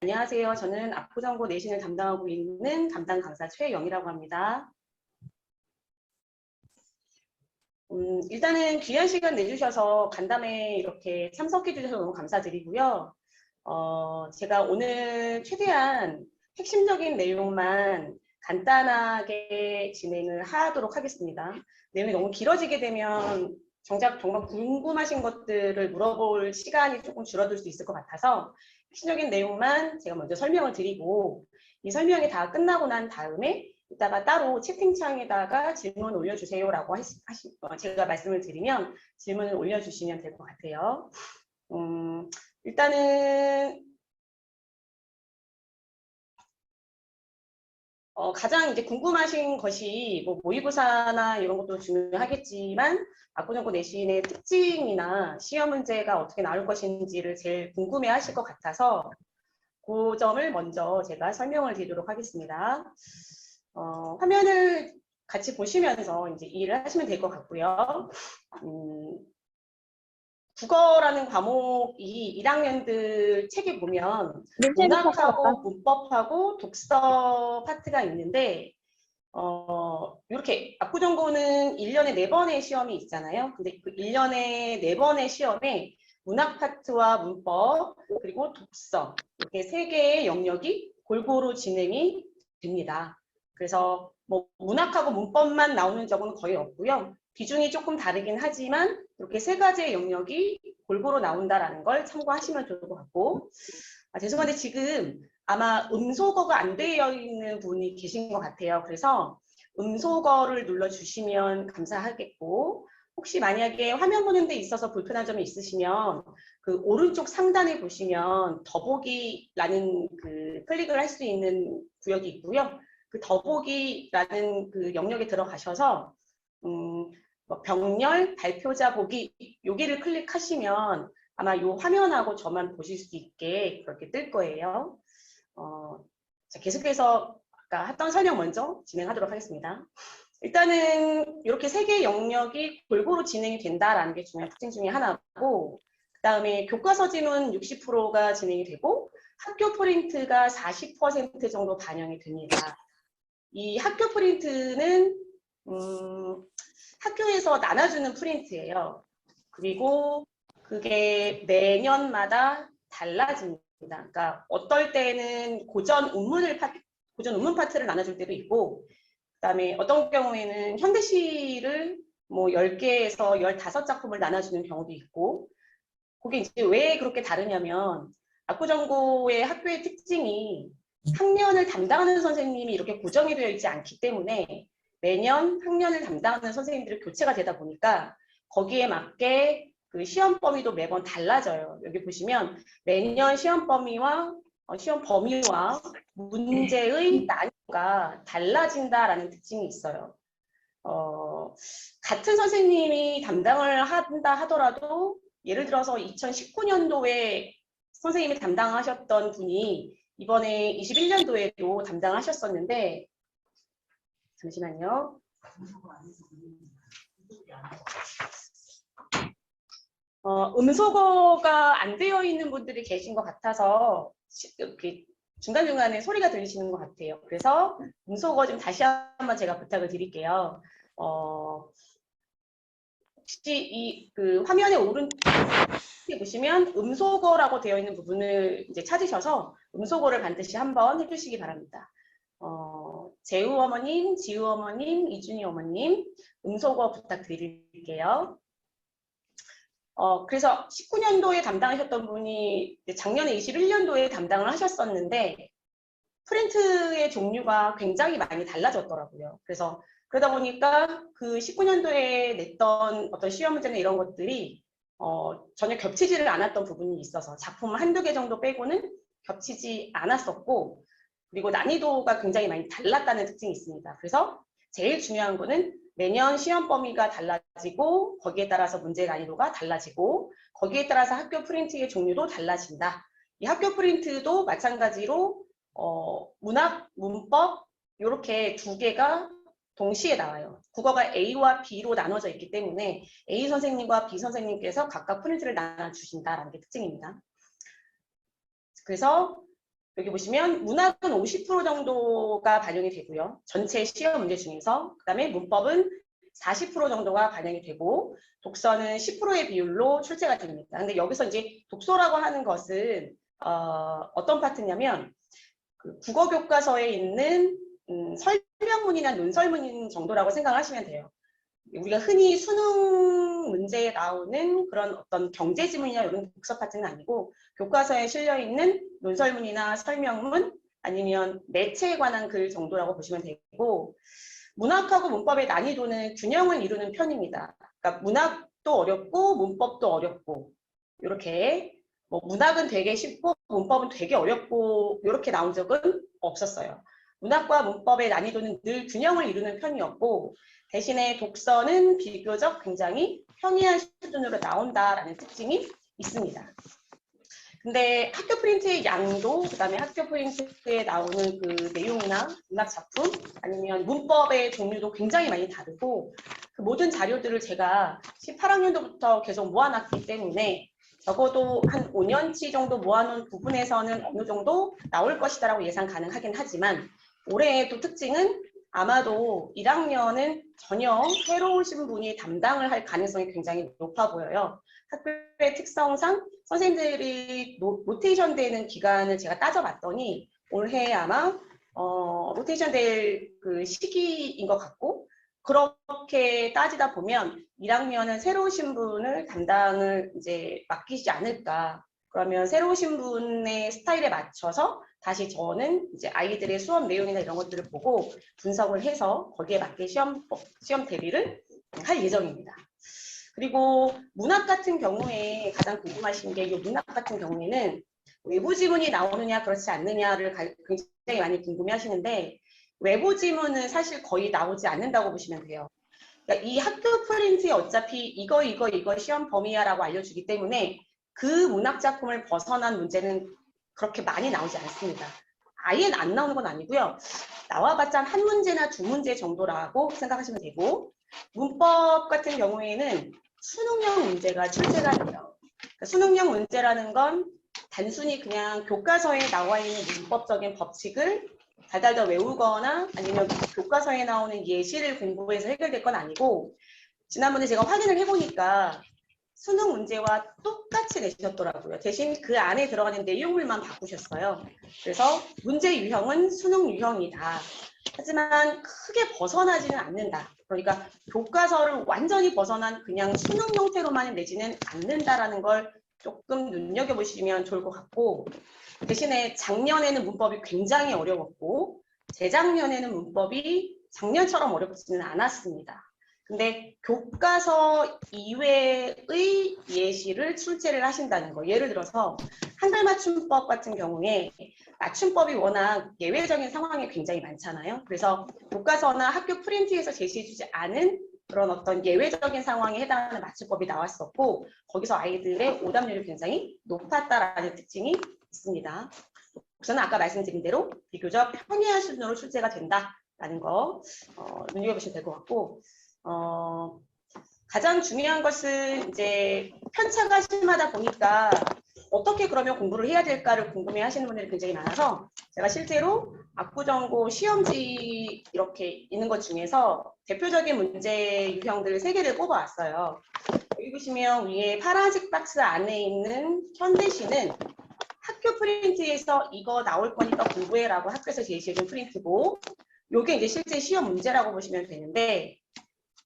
안녕하세요. 저는 압구정고 내신을 담당하고 있는 담당 강사 최영이라고 합니다. 일단은 귀한 시간 내주셔서 간담회 이렇게 참석해 주셔서 너무 감사드리고요. 제가 오늘 최대한 핵심적인 내용만 간단하게 진행을 하도록 하겠습니다. 내용이 너무 길어지게 되면 정말 궁금하신 것들을 물어볼 시간이 조금 줄어들 수 있을 것 같아서 핵심적인 내용만 제가 먼저 설명을 드리고 이 설명이 다 끝나고 난 다음에 이따가 따로 채팅창에다가 질문 올려주세요라고 제가 말씀을 드리면 질문을 올려주시면 될 것 같아요. 일단은 가장 이제 궁금하신 것이 뭐 모의고사나 이런 것도 중요하겠지만 압구정고 내신의 특징이나 시험 문제가 어떻게 나올 것인지를 제일 궁금해하실 것 같아서 그 점을 먼저 제가 설명을 드리도록 하겠습니다. 화면을 같이 보시면서 이제 이해를 하시면 될 것 같고요. 국어라는 과목이 1학년들 책에 보면 문학하고 문법하고 독서 파트가 있는데 이렇게 압구정고는 1년에 4번의 시험이 있잖아요. 근데 그 1년에 4번의 시험에 문학 파트와 문법 그리고 독서 이렇게 3개의 영역이 골고루 진행이 됩니다. 그래서 뭐 문학하고 문법만 나오는 적은 거의 없고요. 비중이 조금 다르긴 하지만 이렇게 3가지의 영역이 골고루 나온다라는 걸 참고하시면 좋을 것 같고 죄송한데 지금 아마 음소거가 안 되어 있는 분이 계신 것 같아요. 그래서 음소거를 눌러주시면 감사하겠고 혹시 만약에 화면 보는 데 있어서 불편한 점이 있으시면 그 오른쪽 상단에 보시면 더보기라는 그 클릭을 할 수 있는 구역이 있고요. 그 더보기라는 그 영역에 들어가셔서 뭐 병렬, 발표자 보기 여기를 클릭하시면 아마 이 화면하고 저만 보실 수 있게 그렇게 뜰 거예요. 자, 계속해서 아까 했던 설명 먼저 진행하도록 하겠습니다. 일단은 이렇게 3개의 영역이 골고루 진행이 된다라는 게 중요한 특징 중에 하나고 그 다음에 교과서 지문 60%가 진행이 되고 학교 프린트가 40% 정도 반영이 됩니다. 이 학교 프린트는 학교에서 나눠주는 프린트예요. 그리고 그게 매년마다 달라집니다. 그러니까 어떨 때는 고전 운문 파트를 나눠줄 때도 있고 그다음에 어떤 경우에는 현대시를 뭐 10개에서 15작품을 나눠주는 경우도 있고 그게 이제 왜 그렇게 다르냐면 압구정고의 학교의 특징이 학년을 담당하는 선생님이 이렇게 고정이 되어 있지 않기 때문에 매년 학년을 담당하는 선생님들이 교체가 되다 보니까 거기에 맞게 그 시험 범위도 매번 달라져요. 여기 보시면 매년 시험 범위와 문제의 난이도가 달라진다라는 특징이 있어요. 같은 선생님이 담당을 한다 하더라도 예를 들어서 2019년도에 선생님이 담당하셨던 분이 이번에 21년도에도 담당하셨었는데 잠시만요. 음소거가 안 되어 있는 분들이 계신 것 같아서 이렇게 중간중간에 소리가 들리시는 것 같아요. 그래서 음소거 좀 다시 한번 제가 부탁을 드릴게요. 혹시 이 그 화면의 오른쪽에 보시면 음소거라고 되어 있는 부분을 이제 찾으셔서 음소거를 반드시 한번 해주시기 바랍니다. 재우 어머님, 지우 어머님, 이준희 어머님 음소거 부탁드릴게요. 그래서 19년도에 담당하셨던 분이 작년에 21년도에 담당을 하셨었는데 프린트의 종류가 굉장히 많이 달라졌더라고요. 그래서 그러다 보니까 그 19년도에 냈던 어떤 시험 문제나 이런 것들이 전혀 겹치지를 않았던 부분이 있어서 작품 한두 개 정도 빼고는 겹치지 않았었고 그리고 난이도가 굉장히 많이 달랐다는 특징이 있습니다. 그래서 제일 중요한 거는 매년 시험 범위가 달라지고 거기에 따라서 문제 난이도가 달라지고 거기에 따라서 학교 프린트의 종류도 달라진다. 이 학교 프린트도 마찬가지로 문학, 문법 이렇게 2개가 동시에 나와요. 국어가 A와 B로 나눠져 있기 때문에 A 선생님과 B 선생님께서 각각 프린트를 나눠주신다라는 게 특징입니다. 그래서 여기 보시면 문학은 50% 정도가 반영이 되고요. 전체 시험 문제 중에서. 그다음에 문법은 40% 정도가 반영이 되고 독서는 10%의 비율로 출제가 됩니다. 근데 여기서 이제 독서라고 하는 것은 어떤 파트냐면 그 국어 교과서에 있는 설명문이나 논설문 정도라고 생각하시면 돼요. 우리가 흔히 수능 문제에 나오는 그런 어떤 경제 지문이나 이런 독서 파트는 아니고 교과서에 실려 있는 논설문이나 설명문 아니면 매체에 관한 글 정도라고 보시면 되고 문학하고 문법의 난이도는 균형을 이루는 편입니다. 그러니까 문학도 어렵고 문법도 어렵고 이렇게 뭐 문학은 되게 쉽고 문법은 되게 어렵고 이렇게 나온 적은 없었어요. 문학과 문법의 난이도는 늘 균형을 이루는 편이었고 대신에 독서는 비교적 굉장히 평이한 수준으로 나온다라는 특징이 있습니다. 근데 학교 프린트의 양도 그다음에 학교 프린트에 나오는 그 내용이나 문학 작품 아니면 문법의 종류도 굉장히 많이 다르고 그 모든 자료들을 제가 18학년도부터 계속 모아놨기 때문에 적어도 한 5년치 정도 모아놓은 부분에서는 어느 정도 나올 것이다라고 예상 가능하긴 하지만 올해의 또 특징은 아마도 1학년은 전혀 새로 오신 분이 담당을 할 가능성이 굉장히 높아 보여요. 학교의 특성상 선생님들이 로테이션 되는 기간을 제가 따져봤더니 올해 아마 로테이션 될 그 시기인 것 같고 그렇게 따지다 보면 1학년은 새로 오신 분을 담당을 이제 맡기지 않을까. 그러면 새로 오신 분의 스타일에 맞춰서 다시 저는 이제 아이들의 수업 내용이나 이런 것들을 보고 분석을 해서 거기에 맞게 시험 대비를 할 예정입니다. 그리고 문학 같은 경우에 가장 궁금하신 게 이 문학 같은 경우에는 외부 지문이 나오느냐 그렇지 않느냐를 굉장히 많이 궁금해 하시는데 외부 지문은 사실 거의 나오지 않는다고 보시면 돼요. 그러니까 이 학교 프린트에 어차피 이거 시험 범위야라고 알려주기 때문에 그 문학 작품을 벗어난 문제는 그렇게 많이 나오지 않습니다. 아예 안 나오는 건 아니고요. 나와봤자 한 문제나 두 문제 정도라고 생각하시면 되고 문법 같은 경우에는 수능형 문제가 출제가 돼요. 그러니까 수능형 문제라는 건 단순히 그냥 교과서에 나와 있는 문법적인 법칙을 달달달 외우거나 아니면 교과서에 나오는 예시를 공부해서 해결될 건 아니고 지난번에 제가 확인을 해보니까 수능 문제와 똑같이 내셨더라고요. 대신 그 안에 들어가는 내용물만 바꾸셨어요. 그래서 문제 유형은 수능 유형이다. 하지만 크게 벗어나지는 않는다. 그러니까 교과서를 완전히 벗어난 그냥 수능 형태로만 내지는 않는다라는 걸 조금 눈여겨보시면 좋을 것 같고 대신에 작년에는 문법이 굉장히 어려웠고 재작년에는 문법이 작년처럼 어렵지는 않았습니다. 근데 교과서 이외의 예시를 출제를 하신다는 거. 예를 들어서 한글 맞춤법 같은 경우에 맞춤법이 워낙 예외적인 상황이 굉장히 많잖아요. 그래서 교과서나 학교 프린트에서 제시해주지 않은 그런 어떤 예외적인 상황에 해당하는 맞춤법이 나왔었고 거기서 아이들의 오답률이 굉장히 높았다라는 특징이 있습니다. 우선 아까 말씀드린 대로 비교적 편의한 수준으로 출제가 된다라는 거 눈여겨보시면 될 것 같고 가장 중요한 것은 이제 편차가 심하다 보니까 어떻게 그러면 공부를 해야 될까를 궁금해 하시는 분들이 굉장히 많아서 제가 실제로 압구정고 시험지 이렇게 있는 것 중에서 대표적인 문제 유형들 3개를 뽑아왔어요. 여기 보시면 위에 파란색 박스 안에 있는 현대시는 학교 프린트에서 이거 나올 거니까 공부해라고 학교에서 제시해준 프린트고 이게 이제 실제 시험 문제라고 보시면 되는데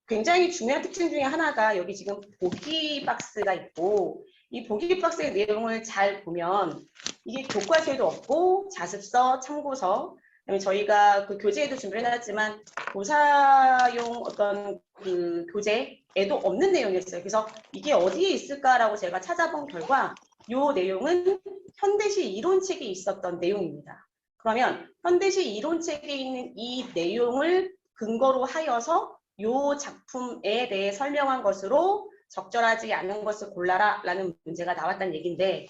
굉장히 중요한 특징 중에 하나가 여기 지금 보기 박스가 있고 이 보기 박스의 내용을 잘 보면 이게 교과서에도 없고 자습서, 참고서 그다음에 저희가 그 교재에도 준비를 해놨지만 교사용 어떤 그 교재에도 없는 내용이었어요. 그래서 이게 어디에 있을까라고 제가 찾아본 결과 이 내용은 현대시 이론책에 있었던 내용입니다. 그러면 현대시 이론책에 있는 이 내용을 근거로 하여서 이 작품에 대해 설명한 것으로 적절하지 않은 것을 골라라 라는 문제가 나왔다는 얘기인데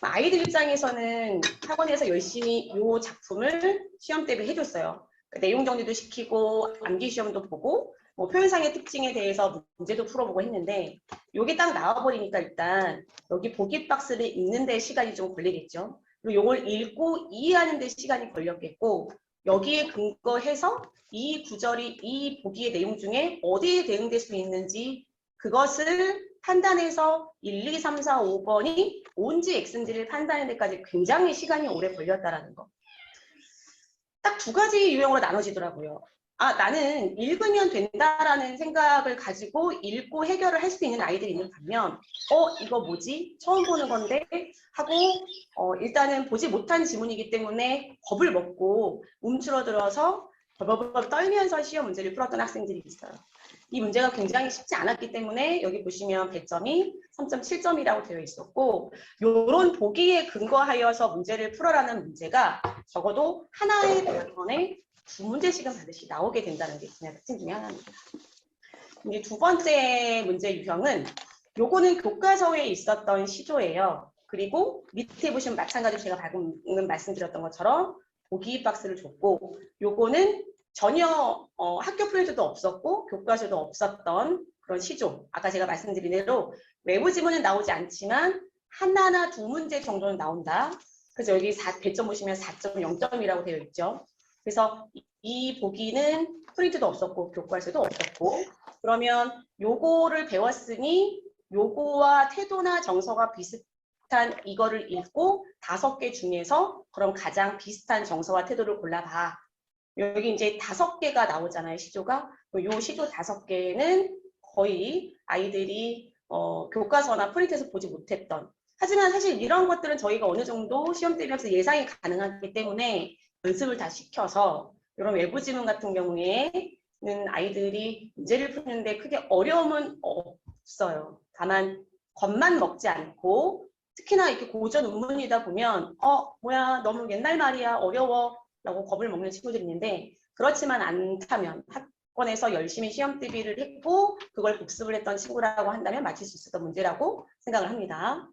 아이들 입장에서는 학원에서 열심히 이 작품을 시험 대비 해줬어요. 내용 정리도 시키고 암기 시험도 보고 뭐 표현상의 특징에 대해서 문제도 풀어보고 했는데 이게 딱 나와버리니까 일단 여기 보기 박스를 읽는 데 시간이 좀 걸리겠죠. 그리고 이걸 읽고 이해하는 데 시간이 걸렸겠고 여기에 근거해서 이 구절이 이 보기의 내용 중에 어디에 대응될 수 있는지 그것을 판단해서 1, 2, 3, 4, 5번이 온지 X인지를 판단하는 데까지 굉장히 시간이 오래 걸렸다라는 거. 딱 두 가지 유형으로 나눠지더라고요. 아, 나는 읽으면 된다라는 생각을 가지고 읽고 해결을 할 수 있는 아이들이 있는 반면 이거 뭐지? 처음 보는 건데? 하고 일단은 보지 못한 지문이기 때문에 겁을 먹고 움츠러들어서 벌벌벌 떨면서 시험 문제를 풀었던 학생들이 있어요. 이 문제가 굉장히 쉽지 않았기 때문에 여기 보시면 배점이 3.7점이라고 되어 있었고 이런 보기에 근거하여서 문제를 풀어라는 문제가 적어도 하나의 단원에 두 문제씩은 반드시 나오게 된다는 게 분야 특징 중에 하나입니다. 이제 두 번째 문제 유형은 요거는 교과서에 있었던 시조예요. 그리고 밑에 보시면 마찬가지로 제가 방금 말씀드렸던 것처럼 보기 박스를 줬고 요거는 전혀 학교 프로젝트도 없었고 교과서도 없었던 그런 시조. 아까 제가 말씀드린 대로 외부 지문은 나오지 않지만 하나나 두 문제 정도는 나온다. 그래서 여기 배점 보시면 4.0점이라고 되어 있죠. 그래서 이 보기는 프린트도 없었고 교과서도 없었고 그러면 요거를 배웠으니 요거와 태도나 정서가 비슷한 이거를 읽고 5개 중에서 그럼 가장 비슷한 정서와 태도를 골라봐. 여기 이제 5개가 나오잖아요, 시조가. 요 시조 5개는 거의 아이들이 교과서나 프린트에서 보지 못했던. 하지만 사실 이런 것들은 저희가 어느 정도 시험 대비해서 예상이 가능하기 때문에 연습을 다 시켜서 이런 외부 지문 같은 경우에는 아이들이 문제를 푸는데 크게 어려움은 없어요. 다만 겁만 먹지 않고 특히나 이렇게 고전 운문이다 보면 뭐야 너무 옛날 말이야 어려워 라고 겁을 먹는 친구들이 있는데 그렇지만 않다면 학원에서 열심히 시험 대비를 했고 그걸 복습을 했던 친구라고 한다면 맞힐 수 있었던 문제라고 생각을 합니다.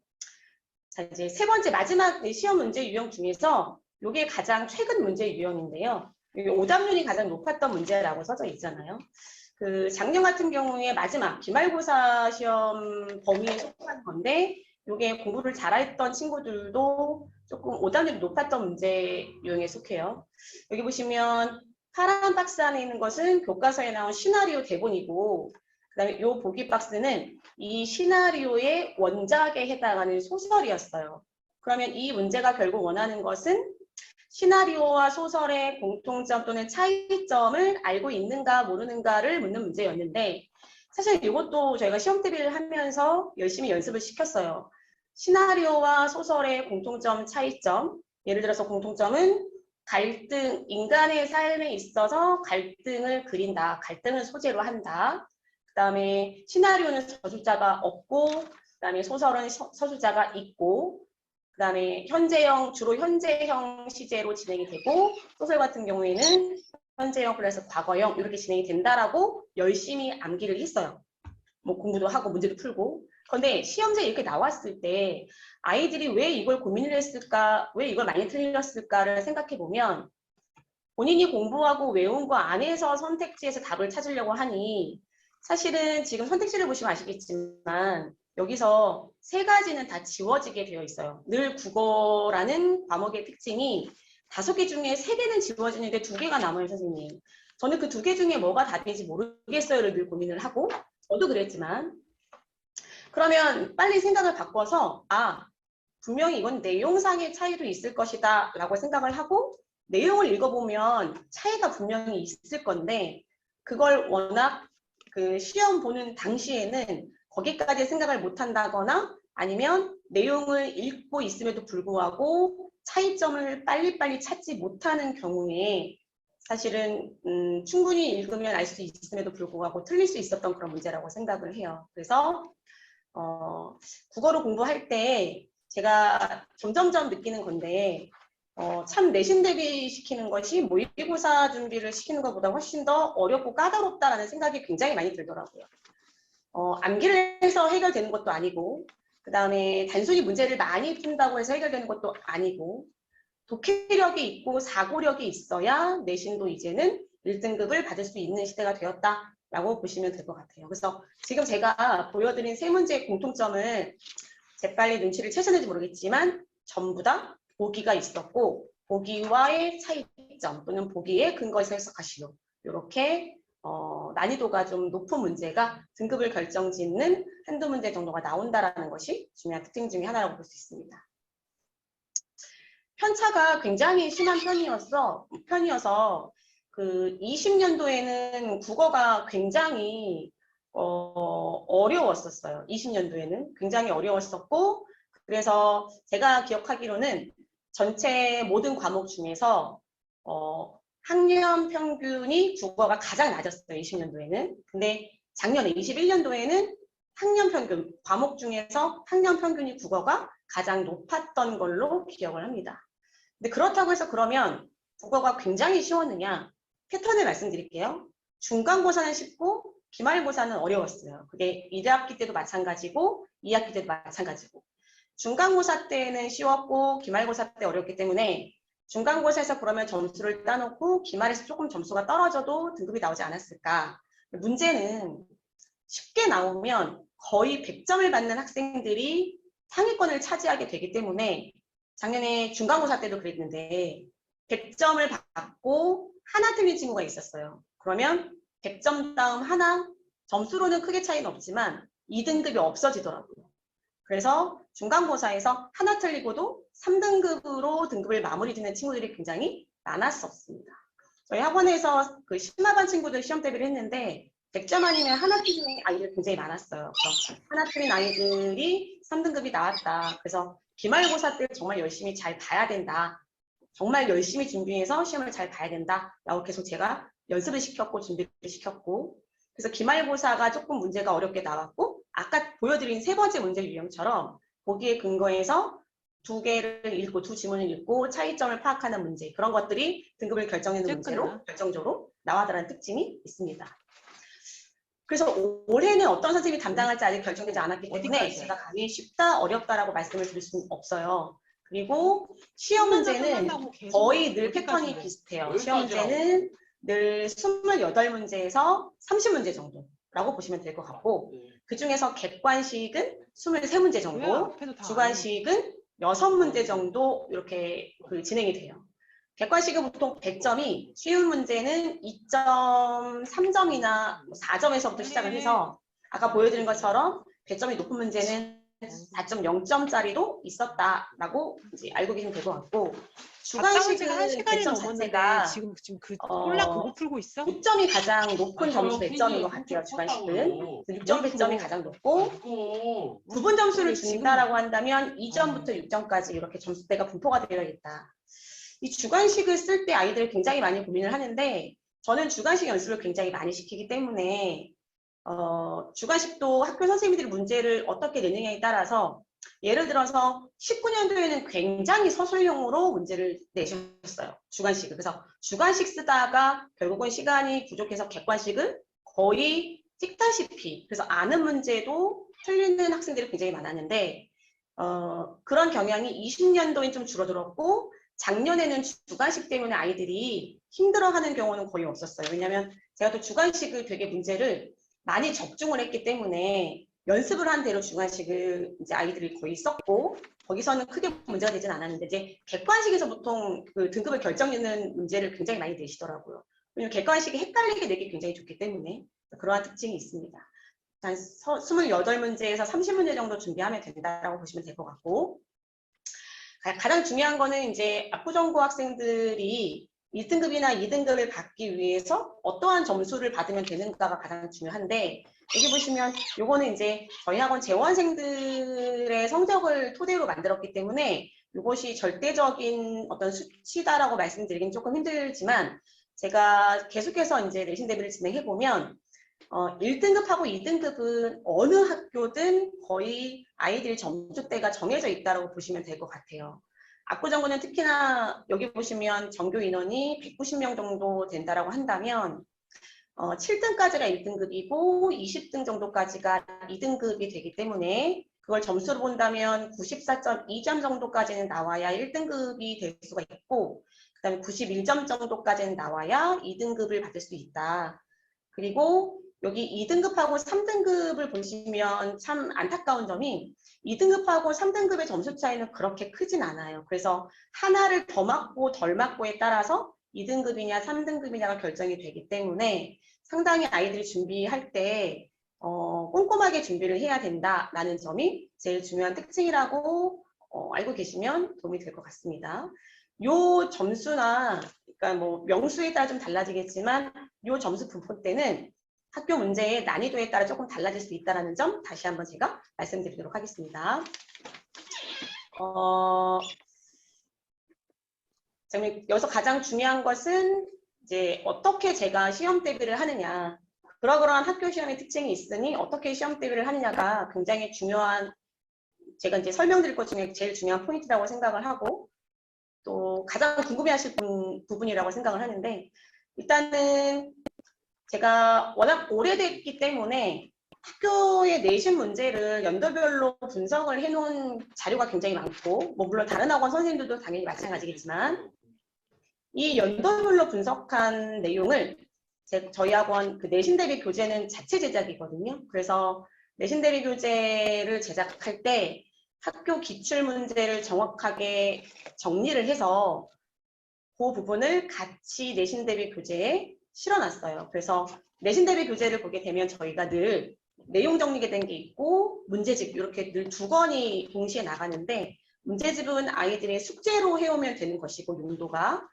자, 이제 세 번째 마지막 시험 문제 유형 중에서 이게 가장 최근 문제 유형인데요. 오답률이 가장 높았던 문제라고 써져 있잖아요. 그 작년 같은 경우에 마지막 기말고사 시험 범위에 속한 건데 이게 공부를 잘했던 친구들도 조금 오답률이 높았던 문제 유형에 속해요. 여기 보시면 파란 박스 안에 있는 것은 교과서에 나온 시나리오 대본이고 그다음에 이 보기 박스는 이 시나리오의 원작에 해당하는 소설이었어요. 그러면 이 문제가 결국 원하는 것은 시나리오와 소설의 공통점 또는 차이점을 알고 있는가 모르는가를 묻는 문제였는데 사실 이것도 저희가 시험 대비를 하면서 열심히 연습을 시켰어요. 시나리오와 소설의 공통점, 차이점. 예를 들어서 공통점은 갈등, 인간의 삶에 있어서 갈등을 그린다. 갈등을 소재로 한다. 그 다음에 시나리오는 저술자가 없고 그 다음에 소설은 서술자가 있고 그 다음에 현재형, 주로 현재형 시제로 진행이 되고 소설 같은 경우에는 현재형 플러스 과거형 이렇게 진행이 된다라고 열심히 암기를 했어요. 뭐 공부도 하고 문제도 풀고. 그런데 시험지에 이렇게 나왔을 때 아이들이 왜 이걸 고민을 했을까, 왜 이걸 많이 틀렸을까를 생각해 보면 본인이 공부하고 외운 거 안에서 선택지에서 답을 찾으려고 하니 사실은 지금 선택지를 보시면 아시겠지만 여기서 세 가지는 다 지워지게 되어 있어요. 늘 국어라는 과목의 특징이 5개 중에 3개는 지워지는데 2개가 남아요, 선생님. 저는 그 2개 중에 뭐가 답인지 모르겠어요를 늘 고민을 하고 저도 그랬지만 그러면 빨리 생각을 바꿔서 분명히 이건 내용상의 차이도 있을 것이다 라고 생각을 하고 내용을 읽어보면 차이가 분명히 있을 건데 그걸 워낙 그 시험 보는 당시에는 거기까지 생각을 못한다거나 아니면 내용을 읽고 있음에도 불구하고 차이점을 빨리빨리 찾지 못하는 경우에 사실은 충분히 읽으면 알 수 있음에도 불구하고 틀릴 수 있었던 그런 문제라고 생각을 해요. 그래서 국어로 공부할 때 제가 점점점 느끼는 건데 참 내신 대비시키는 것이 모의고사 준비를 시키는 것보다 훨씬 더 어렵고 까다롭다라는 생각이 굉장히 많이 들더라고요. 암기를 해서 해결되는 것도 아니고 그 다음에 단순히 문제를 많이 푼다고 해서 해결되는 것도 아니고 독해력이 있고 사고력이 있어야 내신도 이제는 1등급을 받을 수 있는 시대가 되었다라고 보시면 될 것 같아요. 그래서 지금 제가 보여드린 세 문제의 공통점을 재빨리 눈치를 채셨는지 모르겠지만 전부 다 보기가 있었고 보기와의 차이점 또는 보기의 근거에서 해석하시오. 이렇게 난이도가 좀 높은 문제가 등급을 결정짓는 한두 문제 정도가 나온다라는 것이 중요한 특징 중에 하나라고 볼 수 있습니다. 편차가 굉장히 심한 편이어서 그 20년도에는 국어가 굉장히 어려웠었어요. 20년도에는 굉장히 어려웠었고 그래서 제가 기억하기로는 전체 모든 과목 중에서 학년 평균이 국어가 가장 낮았어요. 20년도에는. 근데 작년에 21년도에는 학년 평균, 과목 중에서 학년 평균이 국어가 가장 높았던 걸로 기억을 합니다. 근데 그렇다고 해서 그러면 국어가 굉장히 쉬웠느냐? 패턴을 말씀드릴게요. 중간고사는 쉽고 기말고사는 어려웠어요. 그게 1학기 때도 마찬가지고 2학기 때도 마찬가지고. 중간고사 때는 쉬웠고 기말고사 때 어렵기 때문에 중간고사에서 그러면 점수를 따놓고 기말에서 조금 점수가 떨어져도 등급이 나오지 않았을까. 문제는 쉽게 나오면 거의 100점을 받는 학생들이 상위권을 차지하게 되기 때문에 작년에 중간고사 때도 그랬는데 100점을 받고 하나 틀린 친구가 있었어요. 그러면 100점 다음 하나, 점수로는 크게 차이는 없지만 2등급이 없어지더라고요. 그래서 중간고사에서 하나 틀리고도 3등급으로 등급을 마무리 짓는 친구들이 굉장히 많았었습니다. 저희 학원에서 그 심화반 친구들 시험 대비를 했는데 100점 아니면 하나 틀린 아이들 굉장히 많았어요. 그래서 하나 틀린 아이들이 3등급이 나왔다. 그래서 기말고사 때 정말 열심히 잘 봐야 된다. 정말 열심히 준비해서 시험을 잘 봐야 된다. 라고 계속 제가 연습을 시켰고 준비를 시켰고 그래서 기말고사가 조금 문제가 어렵게 나왔고 아까 보여드린 세 번째 문제 유형처럼 보기에 근거해서 두 개를 읽고 두 지문을 읽고 차이점을 파악하는 문제 그런 것들이 등급을 결정하는 문제로 결정적으로 나와달라는 특징이 있습니다. 그래서 올해는 어떤 선생님이 담당할지 아직 결정되지 않았기 때문에 제가 감히 쉽다 어렵다라고 말씀을 드릴 수는 없어요. 그리고 시험 문제는 거의 늘 패턴이 비슷해요. 시험 문제는 늘 28문제에서 30문제 정도라고 보시면 될 것 같고 그중에서 객관식은 23문제 정도, 주관식은 6문제 정도 이렇게 진행이 돼요. 객관식은 보통 100점이 쉬운 문제는 2.3점이나 4점에서부터 시작을 해서 아까 보여드린 것처럼 100점이 높은 문제는 4.0점짜리도 있었다라고 이제 알고 계시면 될 것 같고 주관식은 100점 자체가 지금 그 콜라 그거 풀고 있어? 6점이 가장 높은 점수 배점인 것 같아요. 주관식은 6점 배점이 가장 높고 부분 점수를 준다라고 한다면 2점부터 6점까지 이렇게 점수대가 분포가 되어 있다. 이 주관식을 쓸 때 아이들이 굉장히 많이 고민을 하는데 저는 주관식 연습을 굉장히 많이 시키기 때문에 주관식도 학교 선생님들이 문제를 어떻게 내느냐에 따라서 예를 들어서 19년도에는 굉장히 서술형으로 문제를 내셨어요. 주관식을. 그래서 주관식 쓰다가 결국은 시간이 부족해서 객관식을 거의 찍다시피 그래서 아는 문제도 틀리는 학생들이 굉장히 많았는데 그런 경향이 20년도엔 좀 줄어들었고 작년에는 주관식 때문에 아이들이 힘들어하는 경우는 거의 없었어요. 왜냐하면 제가 또 주관식을 되게 문제를 많이 적중을 했기 때문에 연습을 한 대로 주관식을 이제 아이들이 거의 썼고 거기서는 크게 문제가 되진 않았는데 이제 객관식에서 보통 그 등급을 결정짓는 문제를 굉장히 많이 내시더라고요. 왜냐하면 객관식이 헷갈리게 내기 굉장히 좋기 때문에 그러한 특징이 있습니다. 한 28문제에서 30문제 정도 준비하면 된다라고 보시면 될 것 같고 가장 중요한 거는 이제 압구정고 학생들이 1등급이나 2등급을 받기 위해서 어떠한 점수를 받으면 되는가가 가장 중요한데 여기 보시면 요거는 이제 저희 학원 재원생들의 성적을 토대로 만들었기 때문에 이것이 절대적인 어떤 수치다라고 말씀드리긴 조금 힘들지만 제가 계속해서 이제 내신 대비를 진행해 보면 1등급하고 2등급은 어느 학교든 거의 아이들 점수대가 정해져 있다고 보시면 될 것 같아요. 압구정고는 특히나 여기 보시면 전교 인원이 190명 정도 된다라고 한다면 7등까지가 1등급이고 20등 정도까지가 2등급이 되기 때문에 그걸 점수로 본다면 94.2점 정도까지는 나와야 1등급이 될 수가 있고 그다음에 91점 정도까지는 나와야 2등급을 받을 수 있다. 그리고 여기 2등급하고 3등급을 보시면 참 안타까운 점이 2등급하고 3등급의 점수 차이는 그렇게 크진 않아요. 그래서 하나를 더 맞고 덜 맞고에 따라서 2등급이냐 3등급이냐가 결정이 되기 때문에 상당히 아이들이 준비할 때 꼼꼼하게 준비를 해야 된다라는 점이 제일 중요한 특징이라고 알고 계시면 도움이 될 것 같습니다. 요 점수나 그러니까 뭐 명수에 따라 좀 달라지겠지만 요 점수 분포대는 학교 문제의 난이도에 따라 조금 달라질 수 있다는 점 다시 한번 제가 말씀드리도록 하겠습니다. 여기서 가장 중요한 것은 이제 어떻게 제가 시험 대비를 하느냐. 그러한 학교 시험의 특징이 있으니 어떻게 시험 대비를 하느냐가 굉장히 중요한, 제가 이제 설명드릴 것 중에 제일 중요한 포인트라고 생각을 하고 또 가장 궁금해하실 부분이라고 생각을 하는데, 일단은 제가 워낙 오래됐기 때문에 학교의 내신 문제를 연도별로 분석을 해놓은 자료가 굉장히 많고, 뭐 물론 다른 학원 선생님들도 당연히 마찬가지겠지만 이 연도별로 분석한 내용을 저희 학원 그 내신 대비 교재는 자체 제작이거든요. 그래서 내신 대비 교재를 제작할 때 학교 기출 문제를 정확하게 정리를 해서 그 부분을 같이 내신 대비 교재에 실어놨어요. 그래서 내신 대비 교재를 보게 되면 저희가 늘 내용 정리된 게 있고 문제집 이렇게 늘 두 권이 동시에 나가는데, 문제집은 아이들의 숙제로 해오면 되는 것이고 용도가,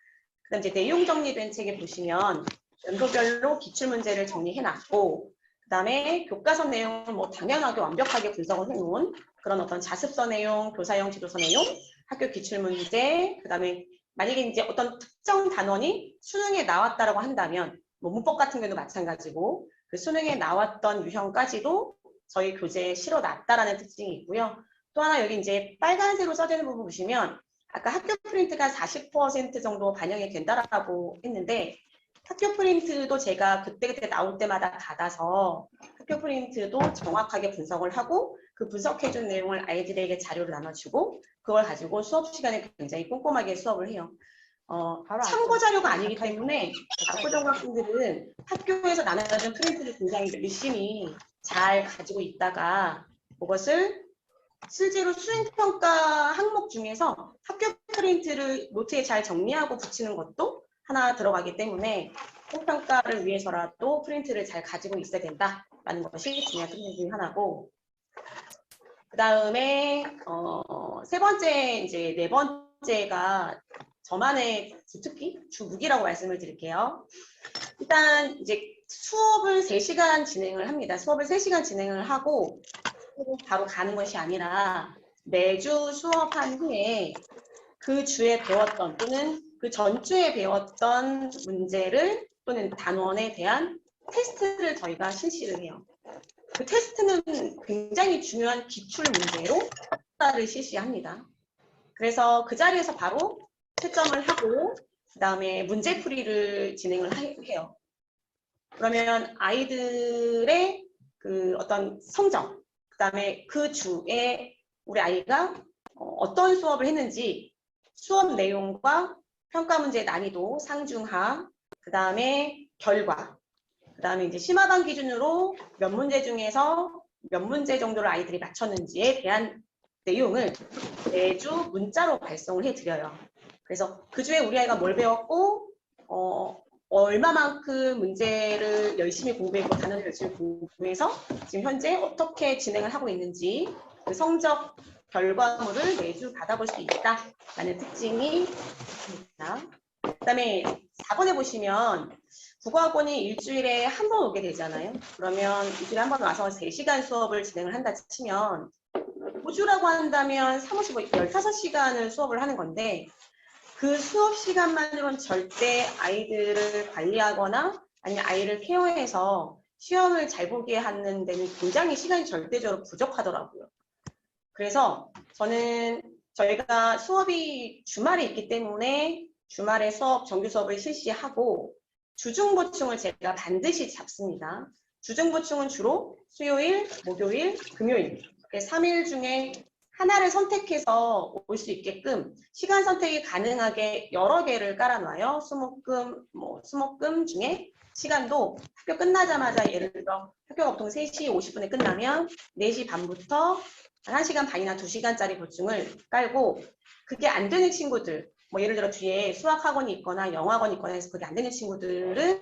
그다음 이제 내용 정리된 책에 보시면 연도별로 기출 문제를 정리해놨고, 그다음에 교과서 내용을 뭐 당연하게 완벽하게 분석을 해놓은 그런 어떤 자습서 내용, 교사용 지도서 내용, 학교 기출 문제, 그다음에 만약에 이제 어떤 특정 단원이 수능에 나왔다라고 한다면, 뭐 문법 같은 경우도 마찬가지고 그 수능에 나왔던 유형까지도 저희 교재에 실어놨다라는 특징이 있고요. 또 하나 여기 이제 빨간색으로 써져 있는 부분 보시면 아까 학교 프린트가 40% 정도 반영이 된다라고 했는데, 학교 프린트도 제가 그때그때 나올 때마다 받아서 학교 프린트도 정확하게 분석을 하고 그 분석해준 내용을 아이들에게 자료를 나눠주고 그걸 가지고 수업 시간에 굉장히 꼼꼼하게 수업을 해요. 참고 자료가 아니기 때문에 압구정 학생들은 학교에서 나눠준 프린트를 굉장히 열심히 잘 가지고 있다가 그것을 실제로 수행평가 항목 중에서 학교 프린트를 노트에 잘 정리하고 붙이는 것도 하나 들어가기 때문에 수행평가를 위해서라도 프린트를 잘 가지고 있어야 된다라는 것이 중요한 특징 중 하나고, 그 다음에 세 번째, 이제 네 번째가 저만의 주특기, 주무기라고 말씀을 드릴게요. 일단 이제 수업을 3시간 진행을 합니다. 수업을 3시간 진행을 하고 바로 가는 것이 아니라 매주 수업한 후에 그 주에 배웠던 또는 그 전주에 배웠던 문제를 또는 단원에 대한 테스트를 저희가 실시를 해요. 그 테스트는 굉장히 중요한 기출 문제로 평가를 실시합니다. 그래서 그 자리에서 바로 채점을 하고 그 다음에 문제풀이를 진행을 해요. 그러면 아이들의 그 어떤 성적, 그 다음에 그 주에 우리 아이가 어떤 수업을 했는지 수업 내용과 평가 문제 난이도 상중하, 그 다음에 결과, 그 다음에 이제 심화반 기준으로 몇 문제 중에서 몇 문제 정도를 아이들이 맞췄는지에 대한 내용을 매주 문자로 발송을 해드려요. 그래서 그 주에 우리 아이가 뭘 배웠고 얼마만큼 문제를 열심히 공부했고 단어를 열심히 공부해서 지금 현재 어떻게 진행을 하고 있는지 그 성적 결과물을 매주 받아볼 수 있다라는 특징이 있습니다. 그 다음에 4번에 보시면 국어학원이 일주일에 한 번 오게 되잖아요. 그러면 일주일에 한 번 와서 3시간 수업을 진행을 한다 치면 5주라고 한다면 15시간을 수업을 하는 건데, 그 수업 시간만으로는 절대 아이들을 관리하거나 아니면 아이를 케어해서 시험을 잘 보게 하는 데는 굉장히 시간이 절대적으로 부족하더라고요. 그래서 저는 저희가 수업이 주말에 있기 때문에 주말에 정규 수업을 실시하고 주중보충을 제가 반드시 잡습니다. 주중보충은 주로 수요일, 목요일, 금요일 3일 중에 하나를 선택해서 올 수 있게끔 시간 선택이 가능하게 여러 개를 깔아놔요. 수목금 중에 시간도 학교 끝나자마자 예를 들어 학교가 보통 3시 50분에 끝나면 4시 반부터 1시간 반이나 2시간짜리 보충을 깔고 그게 안 되는 친구들 뭐 예를 들어 뒤에 수학학원이 있거나 영어학원이 있거나 해서 그게 안 되는 친구들은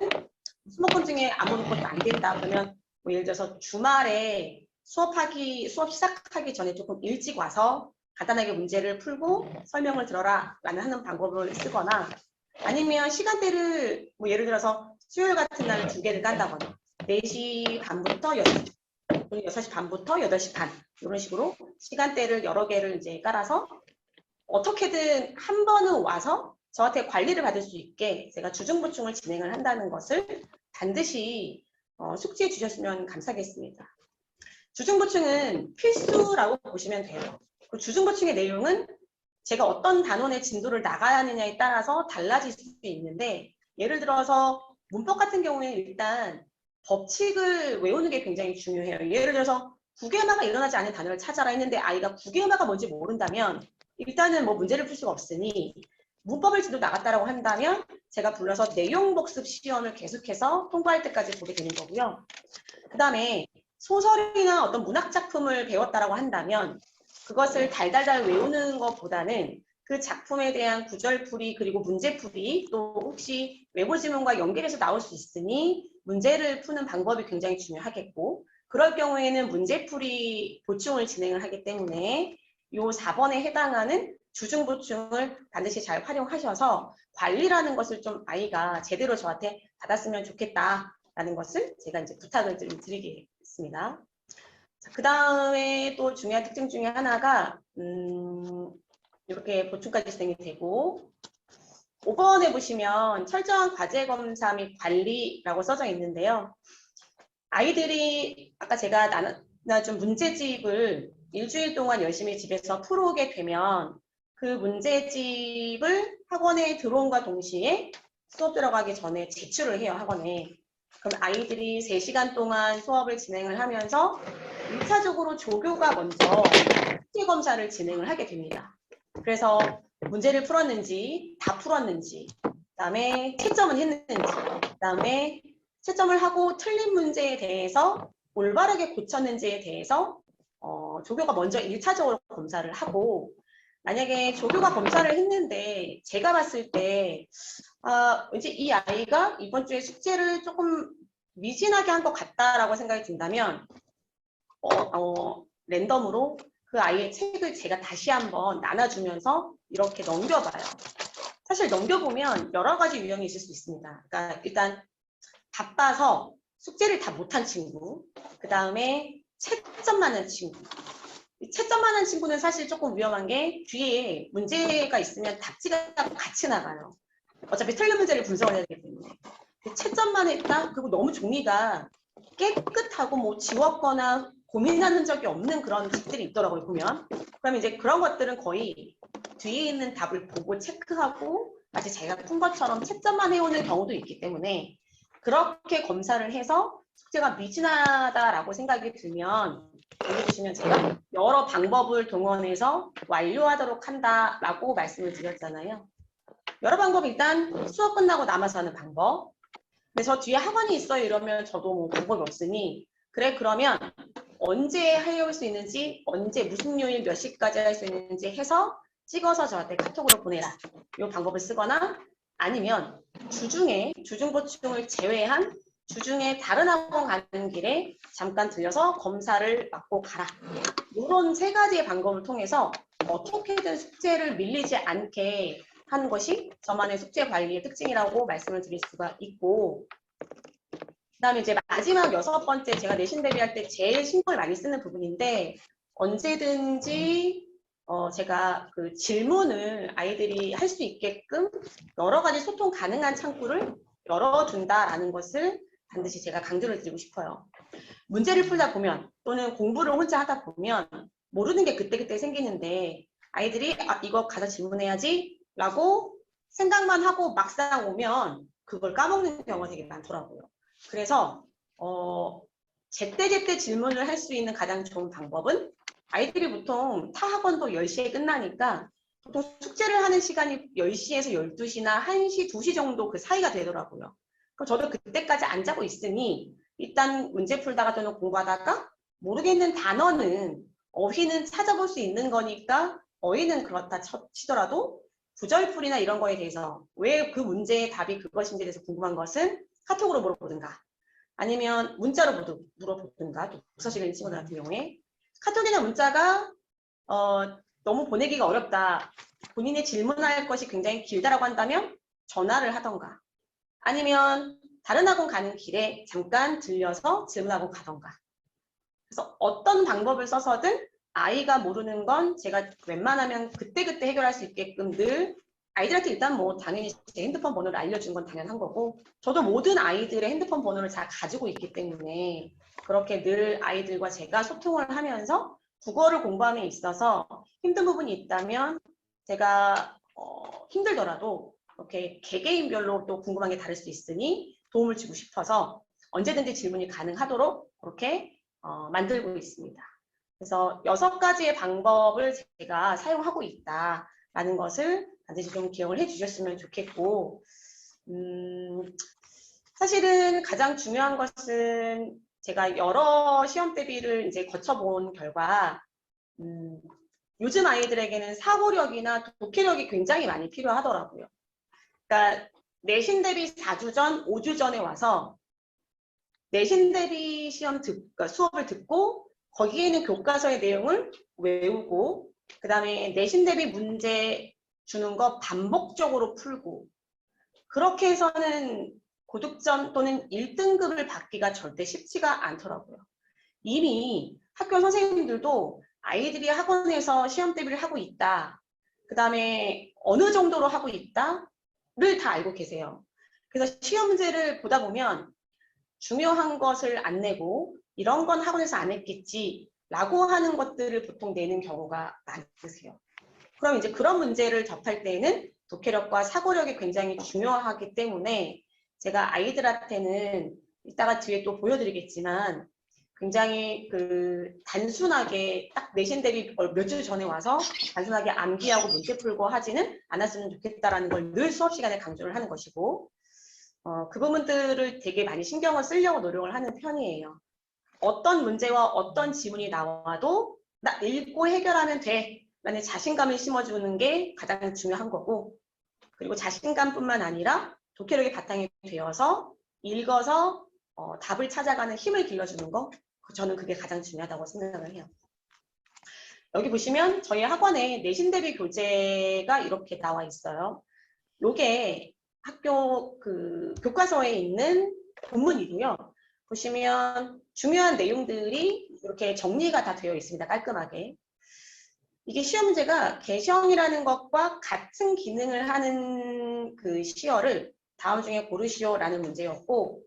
수목금 중에 아무것도 안 된다 그러면 뭐 예를 들어서 주말에 수업 시작하기 전에 조금 일찍 와서 간단하게 문제를 풀고 설명을 들어라 라는 하는 방법을 쓰거나 아니면 시간대를 뭐 예를 들어서 수요일 같은 날은 2개를 깐다거나 4시 반부터 6시, 6시 반부터 8시 반 이런 식으로 시간대를 여러 개를 이제 깔아서 어떻게든 한 번은 와서 저한테 관리를 받을 수 있게 제가 주중보충을 진행을 한다는 것을 반드시 숙지해 주셨으면 감사하겠습니다. 주중보충은 필수라고 보시면 돼요. 그 주중보충의 내용은 제가 어떤 단원의 진도를 나가야 하느냐에 따라서 달라질 수 있는데 예를 들어서 문법 같은 경우에는 일단 법칙을 외우는 게 굉장히 중요해요. 예를 들어서 국외음화가 일어나지 않은 단어를 찾아라 했는데 아이가 국외음화가 뭔지 모른다면 일단은 뭐 문제를 풀 수가 없으니 문법을 진도 나갔다라고 한다면 제가 불러서 내용 복습 시험을 계속해서 통과할 때까지 보게 되는 거고요. 그 다음에 소설이나 어떤 문학 작품을 배웠다라고 한다면 그것을 달달달 외우는 것보다는 그 작품에 대한 구절풀이 그리고 문제풀이 또 혹시 외부 지문과 연결해서 나올 수 있으니 문제를 푸는 방법이 굉장히 중요하겠고 그럴 경우에는 문제풀이 보충을 진행을 하기 때문에 이 4번에 해당하는 주중보충을 반드시 잘 활용하셔서 관리라는 것을 좀 아이가 제대로 저한테 받았으면 좋겠다라는 것을 제가 이제 부탁을 좀 드리겠습니다. 그 다음에 또 중요한 특징 중에 하나가 이렇게 보충까지 진행이 되고 5번에 보시면 철저한 과제 검사 및 관리라고 써져 있는데요. 아이들이 아까 제가 나눠준 문제집을 일주일 동안 열심히 집에서 풀어오게 되면 그 문제집을 학원에 들어온과 동시에 수업 들어가기 전에 제출을 해요, 학원에. 그럼 아이들이 3시간 동안 수업을 진행을 하면서 1차적으로 조교가 먼저 숙제 검사를 진행을 하게 됩니다. 그래서 문제를 풀었는지, 다 풀었는지, 그다음에 채점은 했는지, 그다음에 채점을 하고 틀린 문제에 대해서 올바르게 고쳤는지에 대해서 조교가 먼저 1차적으로 검사를 하고 만약에 조교가 검사를 했는데 제가 봤을 때 왠지 이 아이가 이번 주에 숙제를 조금 미진하게 한 것 같다라고 생각이 든다면 랜덤으로 그 아이의 책을 제가 다시 한번 나눠주면서 이렇게 넘겨봐요. 사실 넘겨보면 여러 가지 유형이 있을 수 있습니다. 그러니까 일단 바빠서 숙제를 다 못한 친구, 그 다음에 채점 많은 친구. 채점 많은 친구는 사실 조금 위험한 게 뒤에 문제가 있으면 답지가 같이 나가요. 어차피 틀린 문제를 분석을 해야 되기 때문에. 채점만 했다? 그리고 너무 종이가 깨끗하고 뭐 지웠거나 고민한 흔적이 없는 그런 집들이 있더라고요, 보면. 그럼 이제 그런 것들은 거의 뒤에 있는 답을 보고 체크하고 마치 자기가 푼 것처럼 채점만 해오는 경우도 있기 때문에 그렇게 검사를 해서 숙제가 미진하다라고 생각이 들면 여기 보시면 제가 여러 방법을 동원해서 완료하도록 한다라고 말씀을 드렸잖아요. 여러 방법 일단 수업 끝나고 남아서 하는 방법. 근데 저 뒤에 학원이 있어요 이러면 저도 뭐 방법이 없으니 그래 그러면 언제 해올 수 있는지 언제 무슨 요일 몇 시까지 할 수 있는지 해서 찍어서 저한테 카톡으로 보내라. 이 방법을 쓰거나 아니면 주중에 주중보충을 제외한 주중에 다른 학원 가는 길에 잠깐 들려서 검사를 맡고 가라. 이런 3가지의 방법을 통해서 어떻게든 숙제를 밀리지 않게 하는 것이 저만의 숙제 관리의 특징이라고 말씀을 드릴 수가 있고 그다음에 이제 마지막 6번째 제가 내신 대비할 때 제일 신경을 많이 쓰는 부분인데 언제든지 제가 그 질문을 아이들이 할 수 있게끔 여러 가지 소통 가능한 창구를 열어둔다라는 것을 반드시 제가 강조를 드리고 싶어요. 문제를 풀다 보면 또는 공부를 혼자 하다 보면 모르는 게 그때그때 생기는데 아이들이 이거 가서 질문해야지 라고 생각만 하고 막상 오면 그걸 까먹는 경우가 되게 많더라고요. 그래서 제때제때 질문을 할 수 있는 가장 좋은 방법은 아이들이 보통 타 학원도 10시에 끝나니까 보통 숙제를 하는 시간이 10시에서 12시나 1시, 2시 정도 그 사이가 되더라고요. 그럼 저도 그때까지 안 자고 있으니 일단 문제 풀다가 또는 공부하다가 모르겠는 단어는 어휘는 찾아볼 수 있는 거니까 어휘는 그렇다 치더라도 구절풀이나 이런 거에 대해서 왜 그 문제의 답이 그것인지에 대해서 궁금한 것은 카톡으로 물어보든가 아니면 문자로 물어보든가 독서실에 있는 친구들 같은 경우에 카톡이나 문자가 너무 보내기가 어렵다. 본인이 질문할 것이 굉장히 길다라고 한다면 전화를 하던가 아니면 다른 학원 가는 길에 잠깐 들려서 질문하고 가던가. 그래서 어떤 방법을 써서든 아이가 모르는 건 제가 웬만하면 그때그때 해결할 수 있게끔 늘 아이들한테 일단 뭐 당연히 제 핸드폰 번호를 알려준 건 당연한 거고 저도 모든 아이들의 핸드폰 번호를 잘 가지고 있기 때문에 그렇게 늘 아이들과 제가 소통을 하면서 국어를 공부함에 있어서 힘든 부분이 있다면 제가 힘들더라도 이렇게 개개인별로 또 궁금한 게 다를 수 있으니 도움을 주고 싶어서 언제든지 질문이 가능하도록 그렇게 만들고 있습니다. 그래서 6가지의 방법을 제가 사용하고 있다라는 것을 반드시 좀 기억을 해주셨으면 좋겠고 사실은 가장 중요한 것은 제가 여러 시험 대비를 이제 거쳐본 결과 요즘 아이들에게는 사고력이나 독해력이 굉장히 많이 필요하더라고요. 그러니까 내신 대비 4주 전, 5주 전에 와서 내신 대비 시험 그러니까 수업을 듣고 거기에 있는 교과서의 내용을 외우고 그 다음에 내신 대비 문제 주는 거 반복적으로 풀고 그렇게 해서는 고득점 또는 1등급을 받기가 절대 쉽지가 않더라고요. 이미 학교 선생님들도 아이들이 학원에서 시험 대비를 하고 있다. 그 다음에 어느 정도로 하고 있다를 다 알고 계세요. 그래서 시험 문제를 보다 보면 중요한 것을 안 내고 이런 건 학원에서 안 했겠지 라고 하는 것들을 보통 내는 경우가 많으세요. 그럼 이제 그런 문제를 접할 때에는 독해력과 사고력이 굉장히 중요하기 때문에 제가 아이들한테는 이따가 뒤에 또 보여드리겠지만 굉장히 단순하게 딱 내신 대비 몇 주 전에 와서 단순하게 암기하고 문제 풀고 하지는 않았으면 좋겠다라는 걸 늘 수업 시간에 강조를 하는 것이고 그 부분들을 되게 많이 신경을 쓰려고 노력을 하는 편이에요. 어떤 문제와 어떤 지문이 나와도 나 읽고 해결하면 돼 라는 자신감을 심어주는 게 가장 중요한 거고 그리고 자신감뿐만 아니라 독해력이 바탕이 되어서 읽어서 답을 찾아가는 힘을 길러주는 거 저는 그게 가장 중요하다고 생각을 해요. 여기 보시면 저희 학원에 내신 대비 교재가 이렇게 나와 있어요. 요게 학교 교과서에 있는 본문이고요. 보시면 중요한 내용들이 이렇게 정리가 다 되어 있습니다. 깔끔하게. 이게 시험 문제가 개성이라는 것과 같은 기능을 하는 그 시어를 다음 중에 고르시오라는 문제였고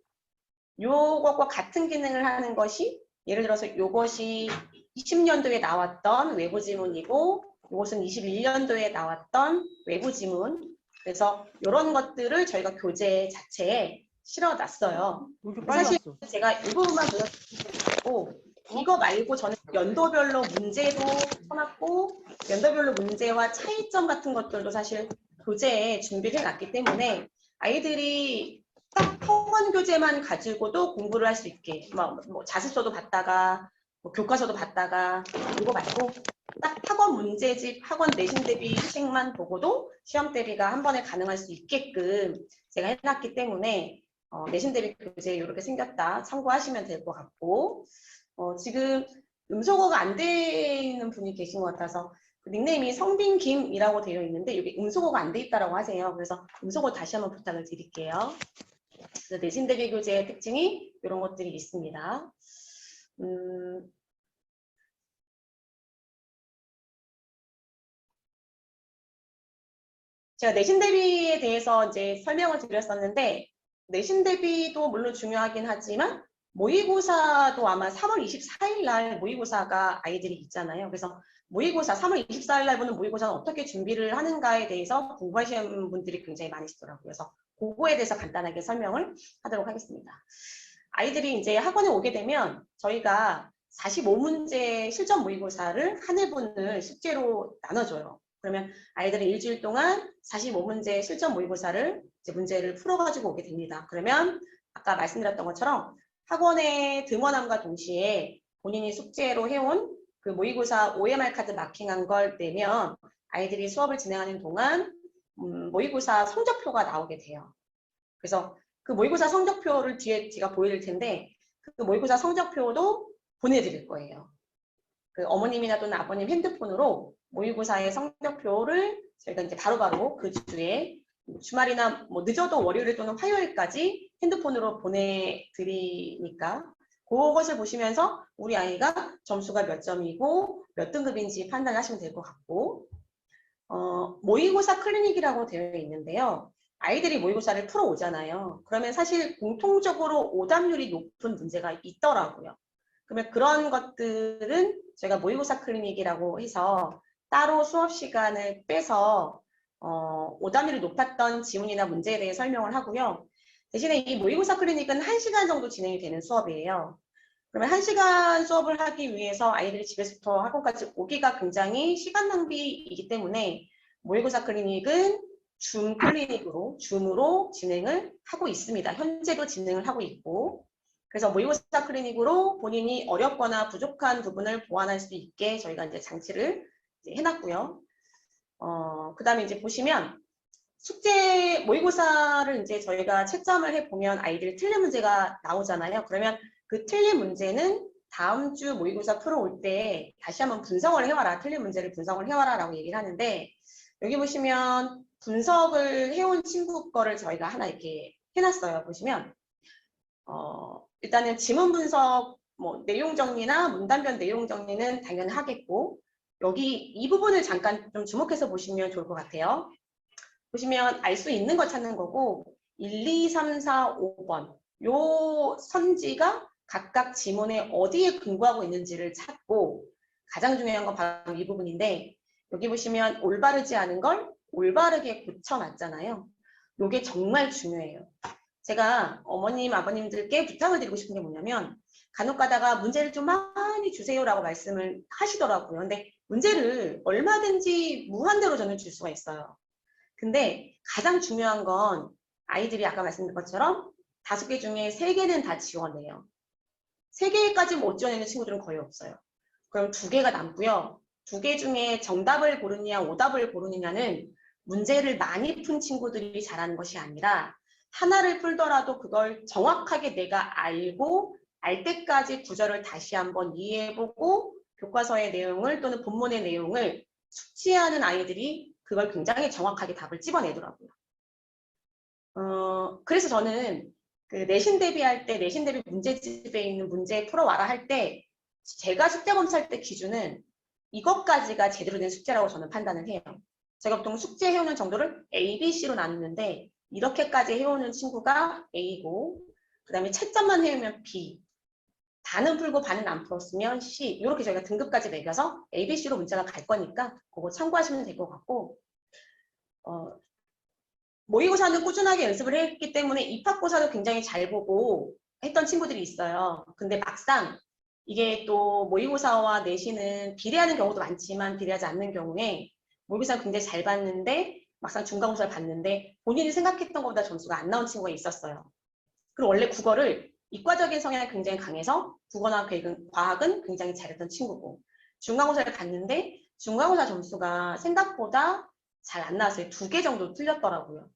요것과 같은 기능을 하는 것이 예를 들어서 이것이 20년도에 나왔던 외부 지문이고 이것은 21년도에 나왔던 외부 지문 그래서 이런 것들을 저희가 교재 자체에 실어놨어요. 사실 제가 이 부분만 보여드리고 이거 말고 저는 연도별로 문제도 써놨고 연도별로 문제와 차이점 같은 것들도 사실 교재에 준비를 해놨기 때문에 아이들이 딱 학원 교재만 가지고도 공부를 할 수 있게 뭐 자습서도 봤다가 뭐 교과서도 봤다가 이거 말고 딱 학원 문제집 학원 내신 대비 책만 보고도 시험 대비가 한 번에 가능할 수 있게끔 제가 해놨기 때문에 내신 대비 교재 이렇게 생겼다 참고하시면 될 것 같고 지금 음소거가 안 되는 분이 계신 것 같아서 닉네임이 성빈김이라고 되어 있는데 여기 음소거가 안 돼 있다라고 하세요. 그래서 음소거 다시 한번 부탁을 드릴게요. 그래서 내신 대비 교재의 특징이 이런 것들이 있습니다. 제가 내신 대비에 대해서 이제 설명을 드렸었는데 내신 대비도 물론 중요하긴 하지만 모의고사도 아마 3월 24일 날 모의고사가 아이들이 있잖아요. 그래서 모의고사 3월 24일 날 보는 모의고사는 어떻게 준비를 하는가에 대해서 공부하시는 분들이 굉장히 많으시더라고요. 그래서 그거에 대해서 간단하게 설명을 하도록 하겠습니다. 아이들이 이제 학원에 오게 되면 저희가 45문제 실전 모의고사를 한 해분을 숙제로 나눠줘요. 그러면 아이들은 일주일 동안 45문제 실전 모의고사를 이제 문제를 풀어가지고 오게 됩니다. 그러면 아까 말씀드렸던 것처럼 학원에 등원함과 동시에 본인이 숙제로 해온 그 모의고사 OMR 카드 마킹한 걸 내면 아이들이 수업을 진행하는 동안 모의고사 성적표가 나오게 돼요. 그래서 그 모의고사 성적표를 뒤에 제가 보여드릴 텐데 그 모의고사 성적표도 보내드릴 거예요. 그 어머님이나 또는 아버님 핸드폰으로 모의고사의 성적표를 저희가 이제 바로바로 그 주에 주말이나 뭐 늦어도 월요일 또는 화요일까지 핸드폰으로 보내드리니까 그것을 보시면서 우리 아이가 점수가 몇 점이고 몇 등급인지 판단하시면 될 것 같고 모의고사 클리닉이라고 되어 있는데요. 아이들이 모의고사를 풀어오잖아요. 그러면 사실 공통적으로 오답률이 높은 문제가 있더라고요. 그러면 그런 것들은 저희가 모의고사 클리닉이라고 해서 따로 수업 시간을 빼서 오답률이 높았던 지문이나 문제에 대해 설명을 하고요. 대신에 이 모의고사 클리닉은 1시간 정도 진행이 되는 수업이에요. 그러면 1시간 수업을 하기 위해서 아이들이 집에서부터 학원까지 오기가 굉장히 시간 낭비이기 때문에 모의고사 클리닉은 줌 클리닉으로, 줌으로 진행을 하고 있습니다. 현재도 진행을 하고 있고, 그래서 모의고사 클리닉으로 본인이 어렵거나 부족한 부분을 보완할 수 있게 저희가 이제 장치를 이제 해놨고요. 그 다음에 이제 보시면 숙제 모의고사를 이제 저희가 채점을 해보면 아이들이 틀린 문제가 나오잖아요. 그러면 그 틀린 문제는 다음 주 모의고사 풀어올 때 다시 한번 분석을 해와라. 틀린 문제를 분석을 해와라 라고 얘기를 하는데 여기 보시면 분석을 해온 친구 거를 저희가 하나 이렇게 해놨어요. 보시면 일단은 지문 분석, 뭐 내용 정리나 문단변 내용 정리는 당연히 하겠고 여기 이 부분을 잠깐 좀 주목해서 보시면 좋을 것 같아요. 보시면 알 수 있는 거 찾는 거고 1, 2, 3, 4, 5번 요 선지가 각각 지문에 어디에 근거하고 있는지를 찾고 가장 중요한 건 바로 이 부분인데 여기 보시면 올바르지 않은 걸 올바르게 고쳐놨잖아요. 요게 정말 중요해요. 제가 어머님, 아버님들께 부탁을 드리고 싶은 게 뭐냐면 간혹 가다가 문제를 좀 많이 주세요라고 말씀을 하시더라고요. 근데 문제를 얼마든지 무한대로 저는 줄 수가 있어요. 근데 가장 중요한 건 아이들이 아까 말씀드린 것처럼 5개 중에 3개는 다 지워내요. 3개까지 못 지워내는 친구들은 거의 없어요. 그럼 2개가 남고요. 2개 중에 정답을 고르느냐 오답을 고르느냐는 문제를 많이 푼 친구들이 잘하는 것이 아니라 하나를 풀더라도 그걸 정확하게 내가 알고 알 때까지 구절을 다시 한번 이해해보고 교과서의 내용을 또는 본문의 내용을 숙지하는 아이들이 그걸 굉장히 정확하게 답을 찝어내더라고요. 그래서 저는 그 내신 대비할 때 내신 대비 문제집에 있는 문제 풀어와라 할 때 제가 숙제 검사할 때 기준은 이것까지가 제대로 된 숙제라고 저는 판단을 해요. 제가 보통 숙제 해오는 정도를 A, B, C로 나누는데 이렇게까지 해오는 친구가 A고 그 다음에 채점만 해오면 B, 반은 풀고 반은 안 풀었으면 C 이렇게 저희가 등급까지 매겨서 A, B, C로 문제가 갈 거니까 그거 참고하시면 될 것 같고 모의고사는 꾸준하게 연습을 했기 때문에 입학고사도 굉장히 잘 보고 했던 친구들이 있어요. 근데 막상 이게 또 모의고사와 내신은 비례하는 경우도 많지만 비례하지 않는 경우에 모의고사는 굉장히 잘 봤는데 막상 중간고사를 봤는데 본인이 생각했던 것보다 점수가 안 나온 친구가 있었어요. 그리고 원래 국어를 이과적인 성향이 굉장히 강해서 국어나 과학은 굉장히 잘했던 친구고 중간고사를 봤는데 중간고사 점수가 생각보다 잘 안 나왔어요. 2개 정도 틀렸더라고요.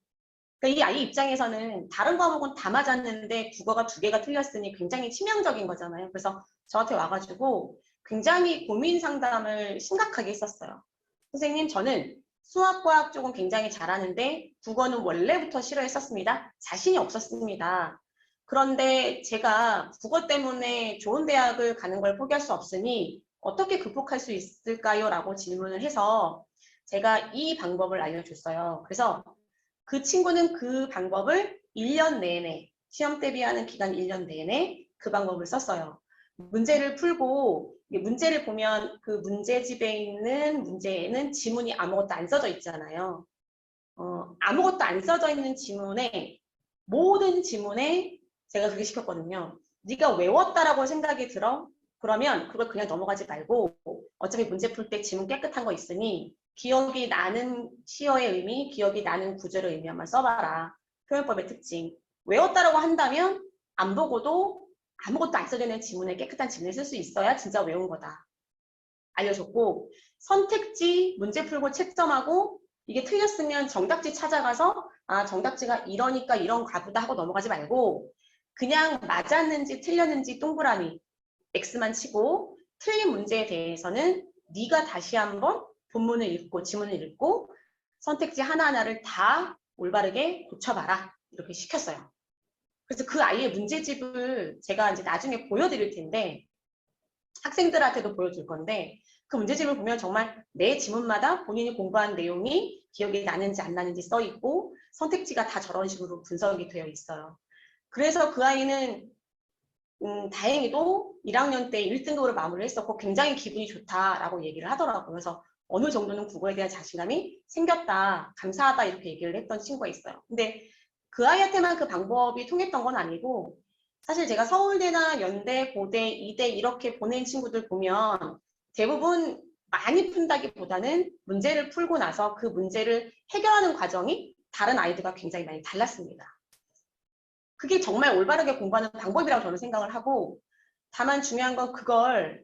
그러니까 이 아이 입장에서는 다른 과목은 다 맞았는데 국어가 2개가 틀렸으니 굉장히 치명적인 거잖아요. 그래서 저한테 와가지고 굉장히 고민 상담을 심각하게 했었어요. 선생님, 저는 수학, 과학 쪽은 굉장히 잘하는데 국어는 원래부터 싫어했었습니다. 자신이 없었습니다. 그런데 제가 국어 때문에 좋은 대학을 가는 걸 포기할 수 없으니 어떻게 극복할 수 있을까요? 라고 질문을 해서 제가 이 방법을 알려줬어요. 그래서 그 친구는 그 방법을 1년 내내, 시험 대비하는 기간 1년 내내 그 방법을 썼어요. 문제를 풀고, 문제를 보면 그 문제집에 있는 문제에는 지문이 아무것도 안 써져 있잖아요. 아무것도 안 써져 있는 지문에, 모든 지문에 제가 그렇게 시켰거든요. 네가 외웠다라고 생각이 들어? 그러면 그걸 그냥 넘어가지 말고 어차피 문제 풀 때 지문 깨끗한 거 있으니 기억이 나는 시어의 의미, 기억이 나는 구조의 의미 한번 써봐라. 표현법의 특징. 외웠다라고 한다면 안 보고도 아무것도 안 써져 있는 지문에 깨끗한 지문을 쓸 수 있어야 진짜 외운 거다. 알려줬고 선택지 문제 풀고 채점하고 이게 틀렸으면 정답지 찾아가서 아 정답지가 이러니까 이런 가보다 하고 넘어가지 말고 그냥 맞았는지 틀렸는지 동그라미 X만 치고 틀린 문제에 대해서는 네가 다시 한번 본문을 읽고 지문을 읽고 선택지 하나하나를 다 올바르게 고쳐봐라 이렇게 시켰어요. 그래서 그 아이의 문제집을 제가 이제 나중에 보여드릴 텐데 학생들한테도 보여줄 건데 그 문제집을 보면 정말 매 지문마다 본인이 공부한 내용이 기억이 나는지 안 나는지 써 있고 선택지가 다 저런 식으로 분석이 되어 있어요. 그래서 그 아이는 다행히도 1학년 때 1등급으로 마무리를 했었고 굉장히 기분이 좋다라고 얘기를 하더라고요. 그래서 어느 정도는 국어에 대한 자신감이 생겼다, 감사하다 이렇게 얘기를 했던 친구가 있어요. 근데 그 아이한테만 그 방법이 통했던 건 아니고 사실 제가 서울대나 연대, 고대, 이대 이렇게 보낸 친구들 보면 대부분 많이 푼다기보다는 문제를 풀고 나서 그 문제를 해결하는 과정이 다른 아이들과 굉장히 많이 달랐습니다. 그게 정말 올바르게 공부하는 방법이라고 저는 생각을 하고 다만 중요한 건 그걸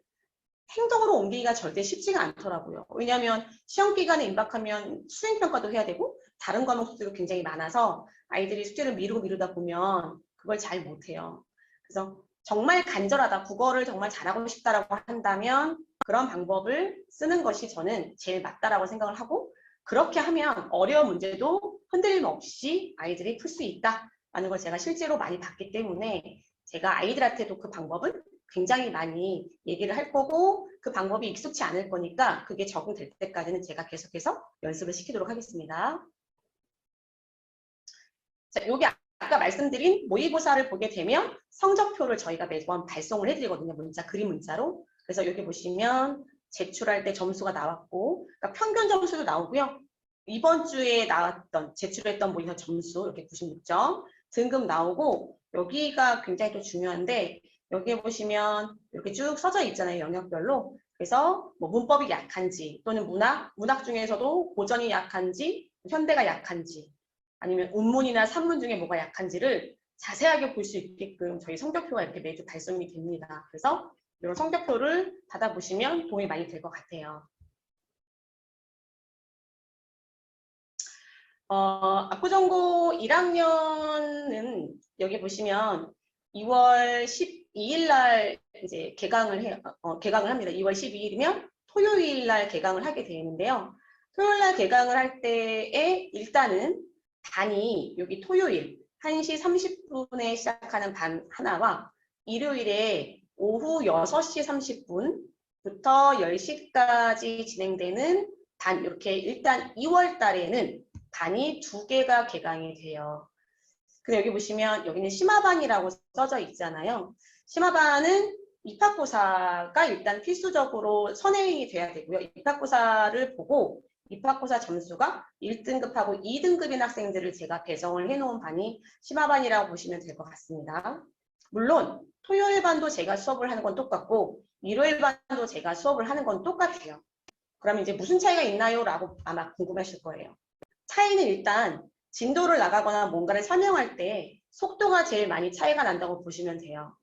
행동으로 옮기기가 절대 쉽지가 않더라고요. 왜냐하면 시험 기간에 임박하면 수행평가도 해야 되고 다른 과목 숙제도 굉장히 많아서 아이들이 숙제를 미루다 보면 그걸 잘 못해요. 그래서 정말 간절하다, 국어를 정말 잘하고 싶다라고 한다면 그런 방법을 쓰는 것이 저는 제일 맞다라고 생각을 하고 그렇게 하면 어려운 문제도 흔들림 없이 아이들이 풀 수 있다라는 걸 제가 실제로 많이 봤기 때문에 제가 아이들한테도 그 방법을 굉장히 많이 얘기를 할 거고 그 방법이 익숙치 않을 거니까 그게 적응될 때까지는 제가 계속해서 연습을 시키도록 하겠습니다. 자, 여기 아까 말씀드린 모의고사를 보게 되면 성적표를 저희가 매번 발송을 해드리거든요. 문자, 그림 문자로. 그래서 여기 보시면 제출할 때 점수가 나왔고 그러니까 평균 점수도 나오고요. 이번 주에 나왔던 제출했던 모의고사 점수 이렇게 96점 등급 나오고 여기가 굉장히 또 중요한데 여기에 보시면 이렇게 쭉 써져 있잖아요. 영역별로. 그래서 뭐 문법이 약한지 또는 문학 중에서도 고전이 약한지 현대가 약한지 아니면 운문이나 산문 중에 뭐가 약한지를 자세하게 볼 수 있게끔 저희 성적표가 이렇게 매주 발송이 됩니다. 그래서 이런 성적표를 받아보시면 도움이 많이 될 것 같아요. 압구정고 1학년은 여기 보시면 2월 12일 날 이제 개강을 합니다. 2월 12일이면 토요일 날 개강을 하게 되는데요. 토요일 날 개강을 할 때에 일단은 반이 여기 토요일 1시 30분에 시작하는 반 하나와 일요일에 오후 6시 30분부터 10시까지 진행되는 반 이렇게 일단 2월 달에는 반이 2개가 개강이 돼요. 근데 여기 보시면 여기는 심화반이라고 써져 있잖아요. 심화반은 입학고사가 일단 필수적으로 선행이 돼야 되고요. 입학고사를 보고 입학고사 점수가 1등급하고 2등급인 학생들을 제가 배정을 해놓은 반이 심화반이라고 보시면 될 것 같습니다. 물론 토요일 반도 제가 수업을 하는 건 똑같고 일요일 반도 제가 수업을 하는 건 똑같아요. 그러면 이제 무슨 차이가 있나요? 라고 아마 궁금하실 거예요. 차이는 일단 진도를 나가거나 뭔가를 설명할 때 속도가 제일 많이 차이가 난다고 보시면 돼요.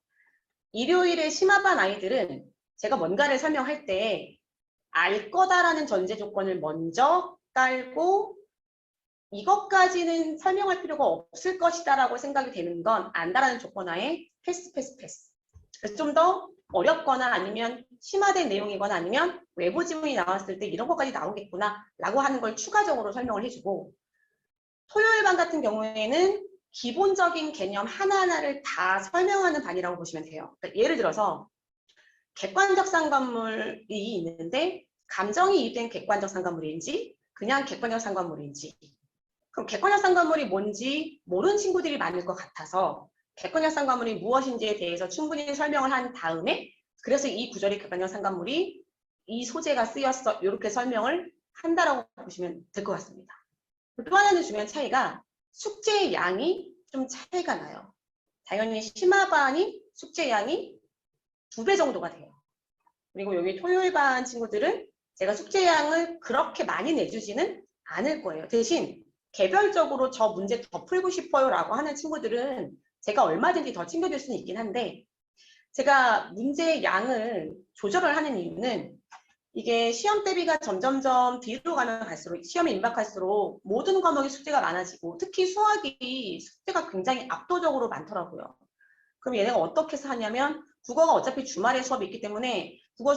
일요일에 심화반 아이들은 제가 뭔가를 설명할 때 알 거다라는 전제 조건을 먼저 깔고 이것까지는 설명할 필요가 없을 것이다 라고 생각이 되는 건 안다라는 조건 하에 패스. 그래서 좀 더 어렵거나 아니면 심화된 내용이거나 아니면 외부 지문이 나왔을 때 이런 것까지 나오겠구나 라고 하는 걸 추가적으로 설명을 해주고 토요일 반 같은 경우에는 기본적인 개념 하나하나를 다 설명하는 반이라고 보시면 돼요. 그러니까 예를 들어서 객관적 상관물이 있는데 감정이 이입된 객관적 상관물인지 그냥 객관적 상관물인지 그럼 객관적 상관물이 뭔지 모르는 친구들이 많을 것 같아서 객관적 상관물이 무엇인지에 대해서 충분히 설명을 한 다음에 그래서 이 구절의 객관적 상관물이 이 소재가 쓰였어 이렇게 설명을 한다라고 보시면 될 것 같습니다. 또 하나는 중요한 차이가 숙제의 양이 좀 차이가 나요. 당연히 심화반이 숙제 양이 2배 정도가 돼요. 그리고 여기 토요일 반 친구들은 제가 숙제량을 그렇게 많이 내주지는 않을 거예요. 대신 개별적으로 저 문제 더 풀고 싶어요 라고 하는 친구들은 제가 얼마든지 더 챙겨줄 수는 있긴 한데, 제가 문제 양을 조절을 하는 이유는 이게 시험 대비가 점점점 뒤로 가면 갈수록, 시험에 임박할수록 모든 과목의 숙제가 많아지고 특히 수학이 숙제가 굉장히 압도적으로 많더라고요. 그럼 얘네가 어떻게 해서 하냐면, 국어가 어차피 주말에 수업이 있기 때문에 국어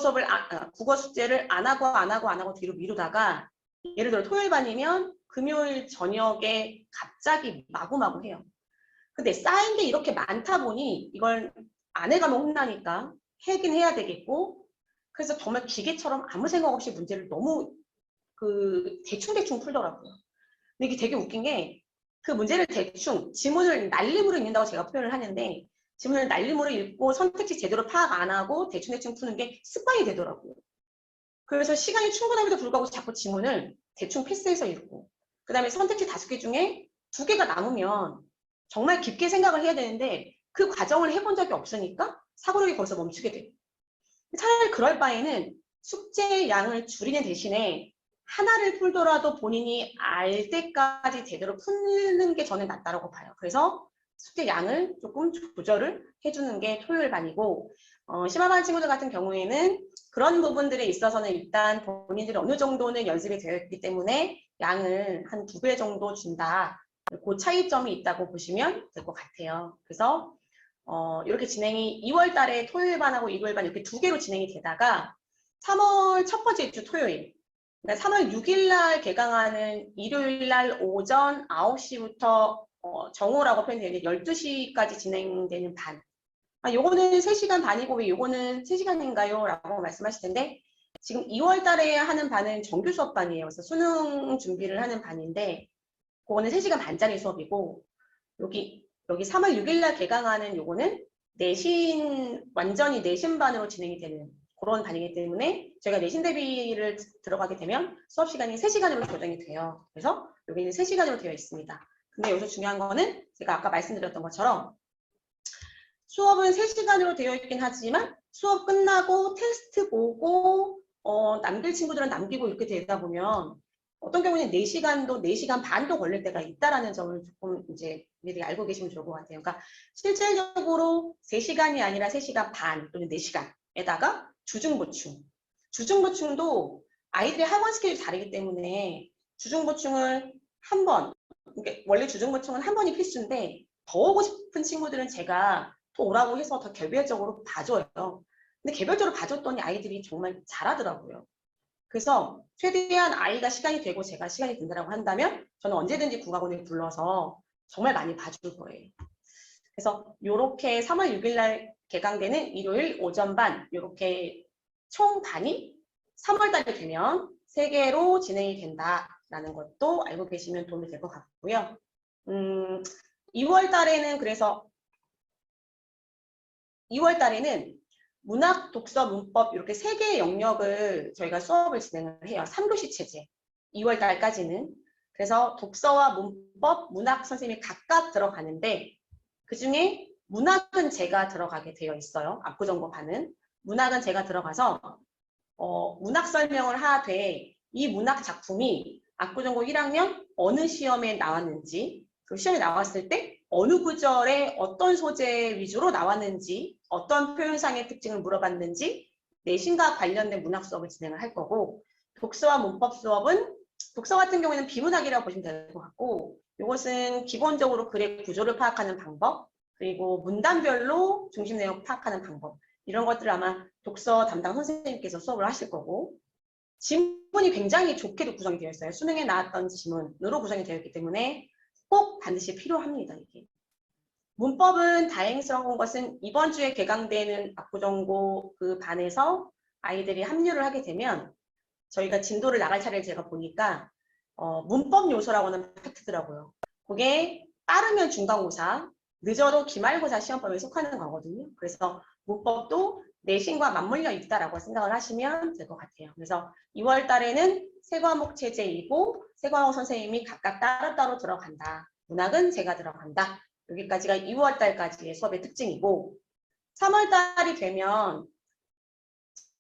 숙제를 안 하고 뒤로 미루다가, 예를 들어 토요일 반이면 금요일 저녁에 갑자기 마구마구 해요. 근데 쌓인 게 이렇게 많다 보니 이걸 안 해가면 혼나니까 하긴 해야 되겠고, 그래서 정말 기계처럼 아무 생각 없이 문제를 너무 대충대충 풀더라고요. 근데 이게 되게 웃긴 게, 그 문제를 대충 지문을 날림으로 읽는다고 제가 표현을 하는데, 지문을 날림으로 읽고 선택지 제대로 파악 안 하고 대충대충 푸는 게 습관이 되더라고요. 그래서 시간이 충분함에도 불구하고 자꾸 지문을 대충 패스해서 읽고, 그 다음에 선택지 5개 중에 2개가 남으면 정말 깊게 생각을 해야 되는데 그 과정을 해본 적이 없으니까 사고력이 거기서 멈추게 돼요. 차라리 그럴 바에는 숙제 양을 줄이는 대신에 하나를 풀더라도 본인이 알 때까지 제대로 푸는 게 저는 낫다고 봐요. 그래서 숙제 양을 조금 조절을 해주는 게 토요일 반이고, 심화반 친구들 같은 경우에는 그런 부분들에 있어서는 일단 본인들이 어느 정도는 연습이 되어 있기 때문에 양을 한 2배 정도 준다. 그 차이점이 있다고 보시면 될 것 같아요. 그래서 이렇게 진행이 2월 달에 토요일 반하고 일요일 반 이렇게 2개로 진행이 되다가 3월 첫 번째 주 토요일, 그러니까 3월 6일 날 개강하는 일요일 날 오전 9시부터 정오라고 표현되는데 12시까지 진행되는 반. 요거는 3시간 반이고 왜 요거는 3시간인가요? 라고 말씀하실 텐데, 지금 2월 달에 하는 반은 정규 수업 반이에요. 그래서 수능 준비를 하는 반인데 그거는 3시간 반짜리 수업이고, 여기 3월 6일 날 개강하는 요거는 완전히 내신반으로 진행이 되는 그런 반이기 때문에 저희가 내신 대비를 들어가게 되면 수업 시간이 3시간으로 조정이 돼요. 그래서 여기는 3시간으로 되어 있습니다. 근데 여기서 중요한 거는 제가 아까 말씀드렸던 것처럼 수업은 3시간으로 되어 있긴 하지만 수업 끝나고 테스트 보고 남길 친구들은 남기고 이렇게 되다 보면 어떤 경우는 4시간도 4시간 반도 걸릴 때가 있다라는 점을 조금 이제 미리 알고 계시면 좋을 것 같아요. 그러니까 실질적으로 3시간이 아니라 3시간 반 또는 4시간에다가 주중보충. 주중보충도 아이들의 학원 스케줄이 다르기 때문에 주중보충을 한 번, 그러니까 원래 주중보충은 한 번이 필수인데 더 오고 싶은 친구들은 제가 더 오라고 해서 더 개별적으로 봐줘요. 근데 개별적으로 봐줬더니 아이들이 정말 잘하더라고요. 그래서 최대한 아이가 시간이 되고 제가 시간이 된다고 한다면 저는 언제든지 국악원을 불러서 정말 많이 봐줄 거예요. 그래서 이렇게 3월 6일 날 개강되는 일요일 오전 반, 이렇게 총 반이 3월 달이 되면 3개로 진행이 된다라는 것도 알고 계시면 도움이 될 것 같고요. 2월 달에는 그래서 2월 달에는 문학, 독서, 문법 이렇게 3개의 영역을 저희가 수업을 진행을 해요. 3교시 체제. 2월 달까지는. 그래서 독서와 문법, 문학 선생님이 각각 들어가는데 그중에 문학은 제가 들어가게 되어 있어요. 압구정보반은. 문학은 제가 들어가서 문학 설명을 하되 이 문학 작품이 압구정고 1학년 어느 시험에 나왔는지, 그 시험에 나왔을 때 어느 구절에 어떤 소재 위주로 나왔는지, 어떤 표현상의 특징을 물어봤는지 내신과 관련된 문학 수업을 진행을 할 거고, 독서와 문법 수업은 독서 같은 경우에는 비문학이라고 보시면 될 것 같고, 이것은 기본적으로 글의 구조를 파악하는 방법, 그리고 문단별로 중심 내용 파악하는 방법, 이런 것들을 아마 독서 담당 선생님께서 수업을 하실 거고, 지문이 굉장히 좋게도 구성이 되어 있어요. 수능에 나왔던 지문으로 구성이 되어 있기 때문에 꼭 반드시 필요합니다. 이게. 문법은 다행스러운 것은 이번 주에 개강되는 압구정고 그 반에서 아이들이 합류를 하게 되면 저희가 진도를 나갈 차례를 제가 보니까 문법 요소라고는 파트더라고요. 그게 빠르면 중간고사, 늦어도 기말고사 시험범위에 속하는 거거든요. 그래서 문법도 내신과 맞물려 있다라고 생각을 하시면 될 것 같아요. 그래서 2월 달에는 세 과목 체제이고 세 과목 선생님이 각각 따로따로 들어간다. 문학은 제가 들어간다. 여기까지가 2월 달까지의 수업의 특징이고 3월 달이 되면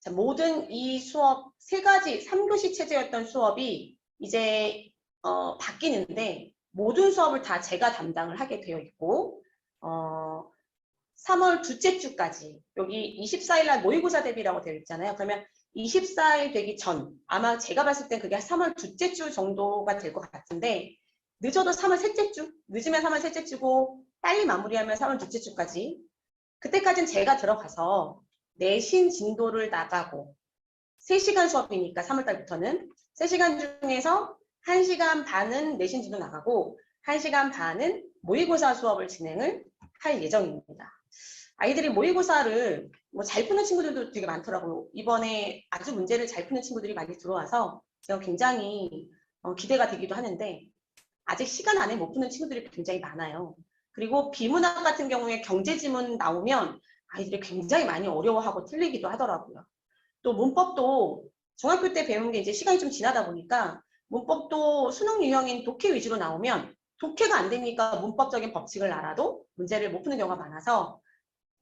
자, 모든 이 수업 세 가지 3교시 체제였던 수업이 이제 바뀌는데 모든 수업을 다 제가 담당을 하게 되어 있고 3월 둘째 주까지 여기 24일 날 모의고사 대비라고 되어 있잖아요. 그러면 24일 되기 전 아마 제가 봤을 땐 그게 3월 둘째 주 정도가 될 것 같은데 늦어도 3월 셋째 주, 늦으면 3월 셋째 주고 빨리 마무리하면 3월 둘째 주까지 그때까지는 제가 들어가서 내신 진도를 나가고 3시간 수업이니까 3월 달부터는 3시간 중에서 1시간 반은 내신 진도 나가고 1시간 반은 모의고사 수업을 진행을 할 예정입니다. 아이들이 모의고사를 뭐 잘 푸는 친구들도 되게 많더라고요. 이번에 아주 문제를 잘 푸는 친구들이 많이 들어와서 제가 굉장히 기대가 되기도 하는데 아직 시간 안에 못 푸는 친구들이 굉장히 많아요. 그리고 비문학 같은 경우에 경제지문 나오면 아이들이 굉장히 많이 어려워하고 틀리기도 하더라고요. 또 문법도 중학교 때 배운 게 이제 시간이 좀 지나다 보니까 문법도 수능 유형인 독해 위주로 나오면 독해가 안 되니까 문법적인 법칙을 알아도 문제를 못 푸는 경우가 많아서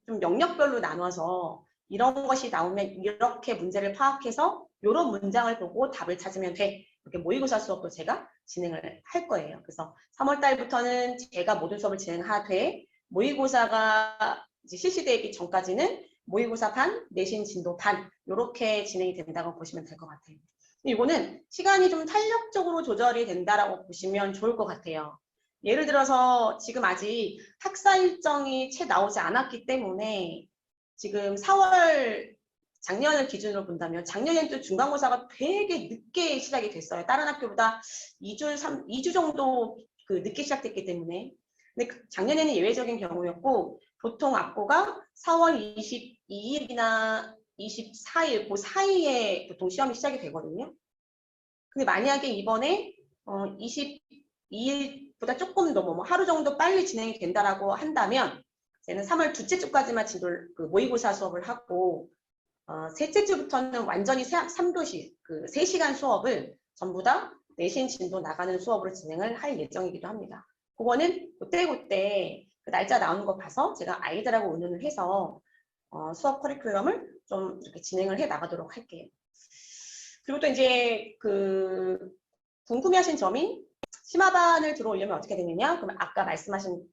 좀 영역별로 나눠서 이런 것이 나오면 이렇게 문제를 파악해서 이런 문장을 보고 답을 찾으면 돼. 이렇게 모의고사 수업도 제가 진행을 할 거예요. 그래서 3월 달부터는 제가 모든 수업을 진행하되 모의고사가 이제 실시되기 전까지는 모의고사 반, 내신 진도 반 이렇게 진행이 된다고 보시면 될 것 같아요. 이거는 시간이 좀 탄력적으로 조절이 된다라고 보시면 좋을 것 같아요. 예를 들어서 지금 아직 학사 일정이 채 나오지 않았기 때문에 지금 4월 작년을 기준으로 본다면 작년에는 또 중간고사가 되게 늦게 시작이 됐어요. 다른 학교보다 2주 정도 늦게 시작됐기 때문에. 근데 작년에는 예외적인 경우였고 보통 학고가 4월 22일이나 24일 그 사이에 보통 시험이 시작이 되거든요. 근데 만약에 이번에 22일보다 조금 더 하루 정도 빨리 진행이 된다라고 한다면 저는 3월 둘째 주까지만 모의고사 수업을 하고 셋째 주부터는 완전히 3교시 3시간 수업을 전부 다 내신 진도 나가는 수업으로 진행을 할 예정이기도 합니다. 그거는 그때 그 날짜 나오는 거 봐서 제가 아이들하고 의논을 해서 수업 커리큘럼을 좀 이렇게 진행을 해 나가도록 할게요. 그리고 또 이제 궁금해하신 점이 심화반을 들어오려면 어떻게 되느냐? 그러면 아까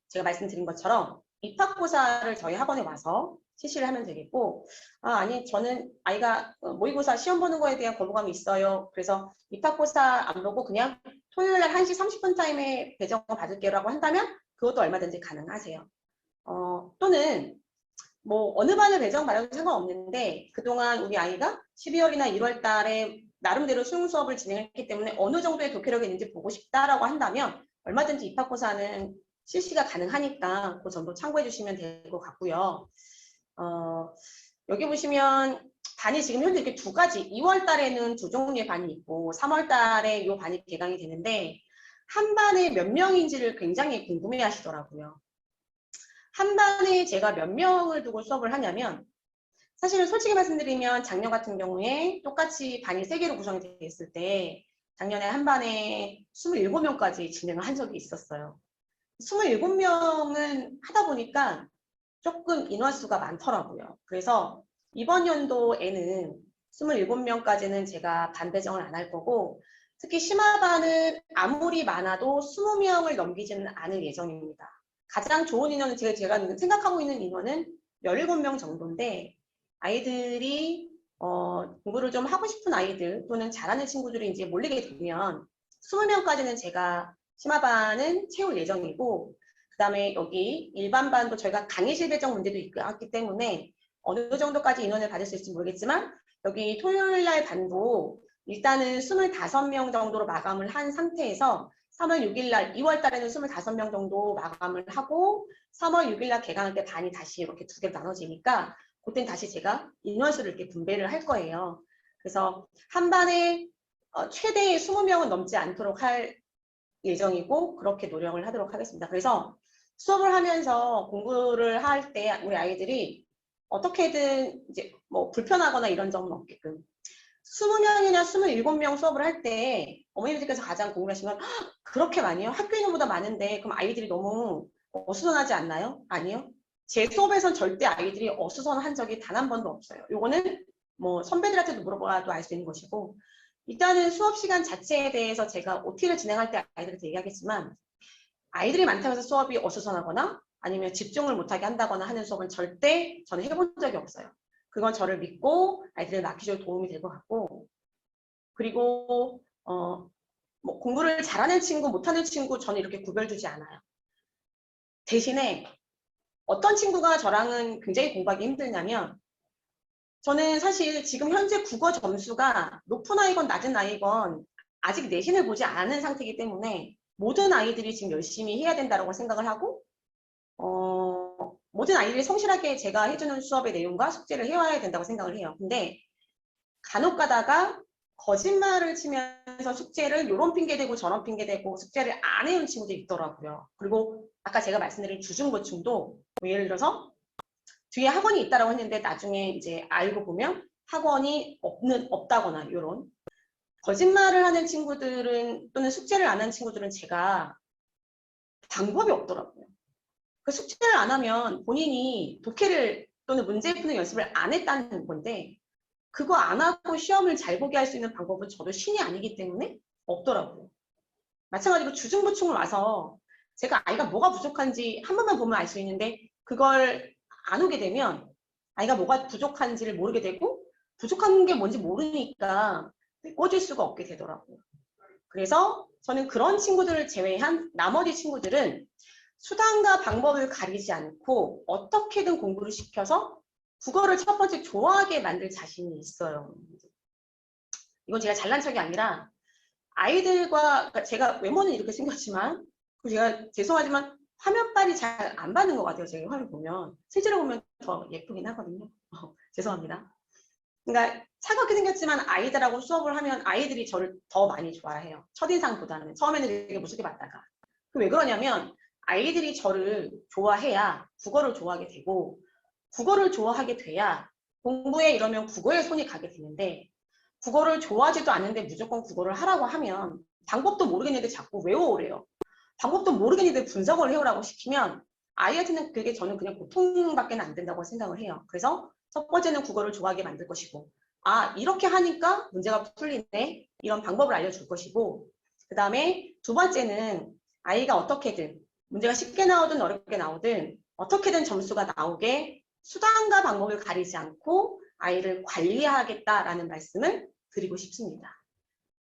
제가 말씀드린 것처럼 입학고사를 저희 학원에 와서 실시를 하면 되겠고, 아니 저는 아이가 모의고사 시험 보는 거에 대한 거부감이 있어요. 그래서 입학고사 안 보고 그냥 토요일 날 1시 30분 타임에 배정을 받을게요라고 한다면 그것도 얼마든지 가능하세요. 또는 뭐 어느 반을 배정받아도 상관없는데 그동안 우리 아이가 12월이나 1월 달에 나름대로 수능 수업을 진행했기 때문에 어느 정도의 독해력이 있는지 보고 싶다라고 한다면 얼마든지 입학고사는 실시가 가능하니까 그 점도 참고해 주시면 될 것 같고요. 여기 보시면 반이 지금 현재 이렇게 두 가지 2월 달에는 두 종류의 반이 있고 3월 달에 이 반이 개강이 되는데 한 반에 몇 명인지를 굉장히 궁금해 하시더라고요. 한 반에 제가 몇 명을 두고 수업을 하냐면 사실은 솔직히 말씀드리면 작년 같은 경우에 똑같이 반이 3개로 구성이 되어 있을 때 작년에 한 반에 27명까지 진행을 한 적이 있었어요. 27명은 하다 보니까 조금 인원수가 많더라고요. 그래서 이번 연도에는 27명까지는 제가 반 배정을 안 할 거고 특히 심화반은 아무리 많아도 20명을 넘기지는 않을 예정입니다. 가장 좋은 인원은 제가 생각하고 있는 인원은 17명 정도인데 아이들이 공부를 좀 하고 싶은 아이들 또는 잘하는 친구들이 이제 몰리게 되면 20명까지는 제가 심화반은 채울 예정이고 그 다음에 여기 일반반도 저희가 강의실 배정 문제도 있기 때문에 어느 정도까지 인원을 받을 수 있을지 모르겠지만 여기 토요일 날 반도 일단은 25명 정도로 마감을 한 상태에서 3월 6일 날 2월 달에는 25명 정도 마감을 하고 3월 6일 날 개강할 때 반이 다시 이렇게 두 개로 나눠지니까 그때는 다시 제가 인원수를 이렇게 분배를 할 거예요. 그래서 한 반에 최대 20명은 넘지 않도록 할 예정이고 그렇게 노력을 하도록 하겠습니다. 그래서 수업을 하면서 공부를 할 때 우리 아이들이 어떻게든 이제 뭐 불편하거나 이런 점은 없게끔 20명이나 27명 수업을 할 때 어머님들께서 가장 궁금하신 건 그렇게 많이요? 학교 인원보다 많은데 그럼 아이들이 너무 어수선하지 않나요? 아니요. 제 수업에선 절대 아이들이 어수선한 적이 단 한 번도 없어요. 요거는 뭐 선배들한테도 물어봐도 알 수 있는 것이고, 일단은 수업 시간 자체에 대해서 제가 OT를 진행할 때 아이들한테 얘기하겠지만, 아이들이 많다고 해서 수업이 어수선하거나 아니면 집중을 못하게 한다거나 하는 수업은 절대 저는 해본 적이 없어요. 그건 저를 믿고 아이들을 맡기셔도 도움이 될 것 같고, 그리고 뭐 공부를 잘하는 친구, 못하는 친구 저는 이렇게 구별두지 않아요. 대신에 어떤 친구가 저랑은 굉장히 공부하기 힘들냐면, 저는 사실 지금 현재 국어 점수가 높은 아이건 낮은 아이건 아직 내신을 보지 않은 상태이기 때문에 모든 아이들이 지금 열심히 해야 된다고 생각을 하고, 모든 아이들이 성실하게 제가 해주는 수업의 내용과 숙제를 해와야 된다고 생각을 해요. 근데 간혹 가다가 거짓말을 치면서 숙제를 요런 핑계 대고 저런 핑계 대고 숙제를 안 해온 친구도 있더라고요. 그리고 아까 제가 말씀드린 주중보충도 뭐 예를 들어서 뒤에 학원이 있다라고 했는데 나중에 이제 알고 보면 학원이 없다거나 요런 거짓말을 하는 친구들은 또는 숙제를 안 하는 친구들은 제가 방법이 없더라고요. 그 숙제를 안 하면 본인이 독해를 또는 문제 푸는 연습을 안 했다는 건데, 그거 안 하고 시험을 잘 보게 할 수 있는 방법은 저도 신이 아니기 때문에 없더라고요. 마찬가지로 주중보충을 와서 제가 아이가 뭐가 부족한지 한 번만 보면 알 수 있는데, 그걸 안 오게 되면 아이가 뭐가 부족한지를 모르게 되고, 부족한 게 뭔지 모르니까 꽂을 수가 없게 되더라고요. 그래서 저는 그런 친구들을 제외한 나머지 친구들은 수단과 방법을 가리지 않고 어떻게든 공부를 시켜서 국어를 첫 번째 좋아하게 만들 자신이 있어요. 이건 제가 잘난 척이 아니라 아이들과, 그러니까 제가 외모는 이렇게 생겼지만, 제가 죄송하지만 화면빨이 잘 안 받는 것 같아요. 제가 화면 보면. 실제로 보면 더 예쁘긴 하거든요. 죄송합니다. 그러니까 차갑게 생겼지만 아이들하고 수업을 하면 아이들이 저를 더 많이 좋아해요. 첫인상보다는. 처음에는 되게 무섭게 봤다가. 왜 그러냐면 아이들이 저를 좋아해야 국어를 좋아하게 되고, 국어를 좋아하게 돼야 공부에 이러면 국어에 손이 가게 되는데, 국어를 좋아하지도 않는데 무조건 국어를 하라고 하면 방법도 모르겠는데 자꾸 외워오래요. 방법도 모르겠는데 분석을 해오라고 시키면 아이한테는 그게 저는 그냥 고통밖에 안 된다고 생각을 해요. 그래서 첫 번째는 국어를 좋아하게 만들 것이고, 아 이렇게 하니까 문제가 풀리네, 이런 방법을 알려줄 것이고, 그 다음에 두 번째는 아이가 어떻게든 문제가 쉽게 나오든 어렵게 나오든 어떻게든 점수가 나오게 수단과 방법을 가리지 않고 아이를 관리하겠다라는 말씀을 드리고 싶습니다.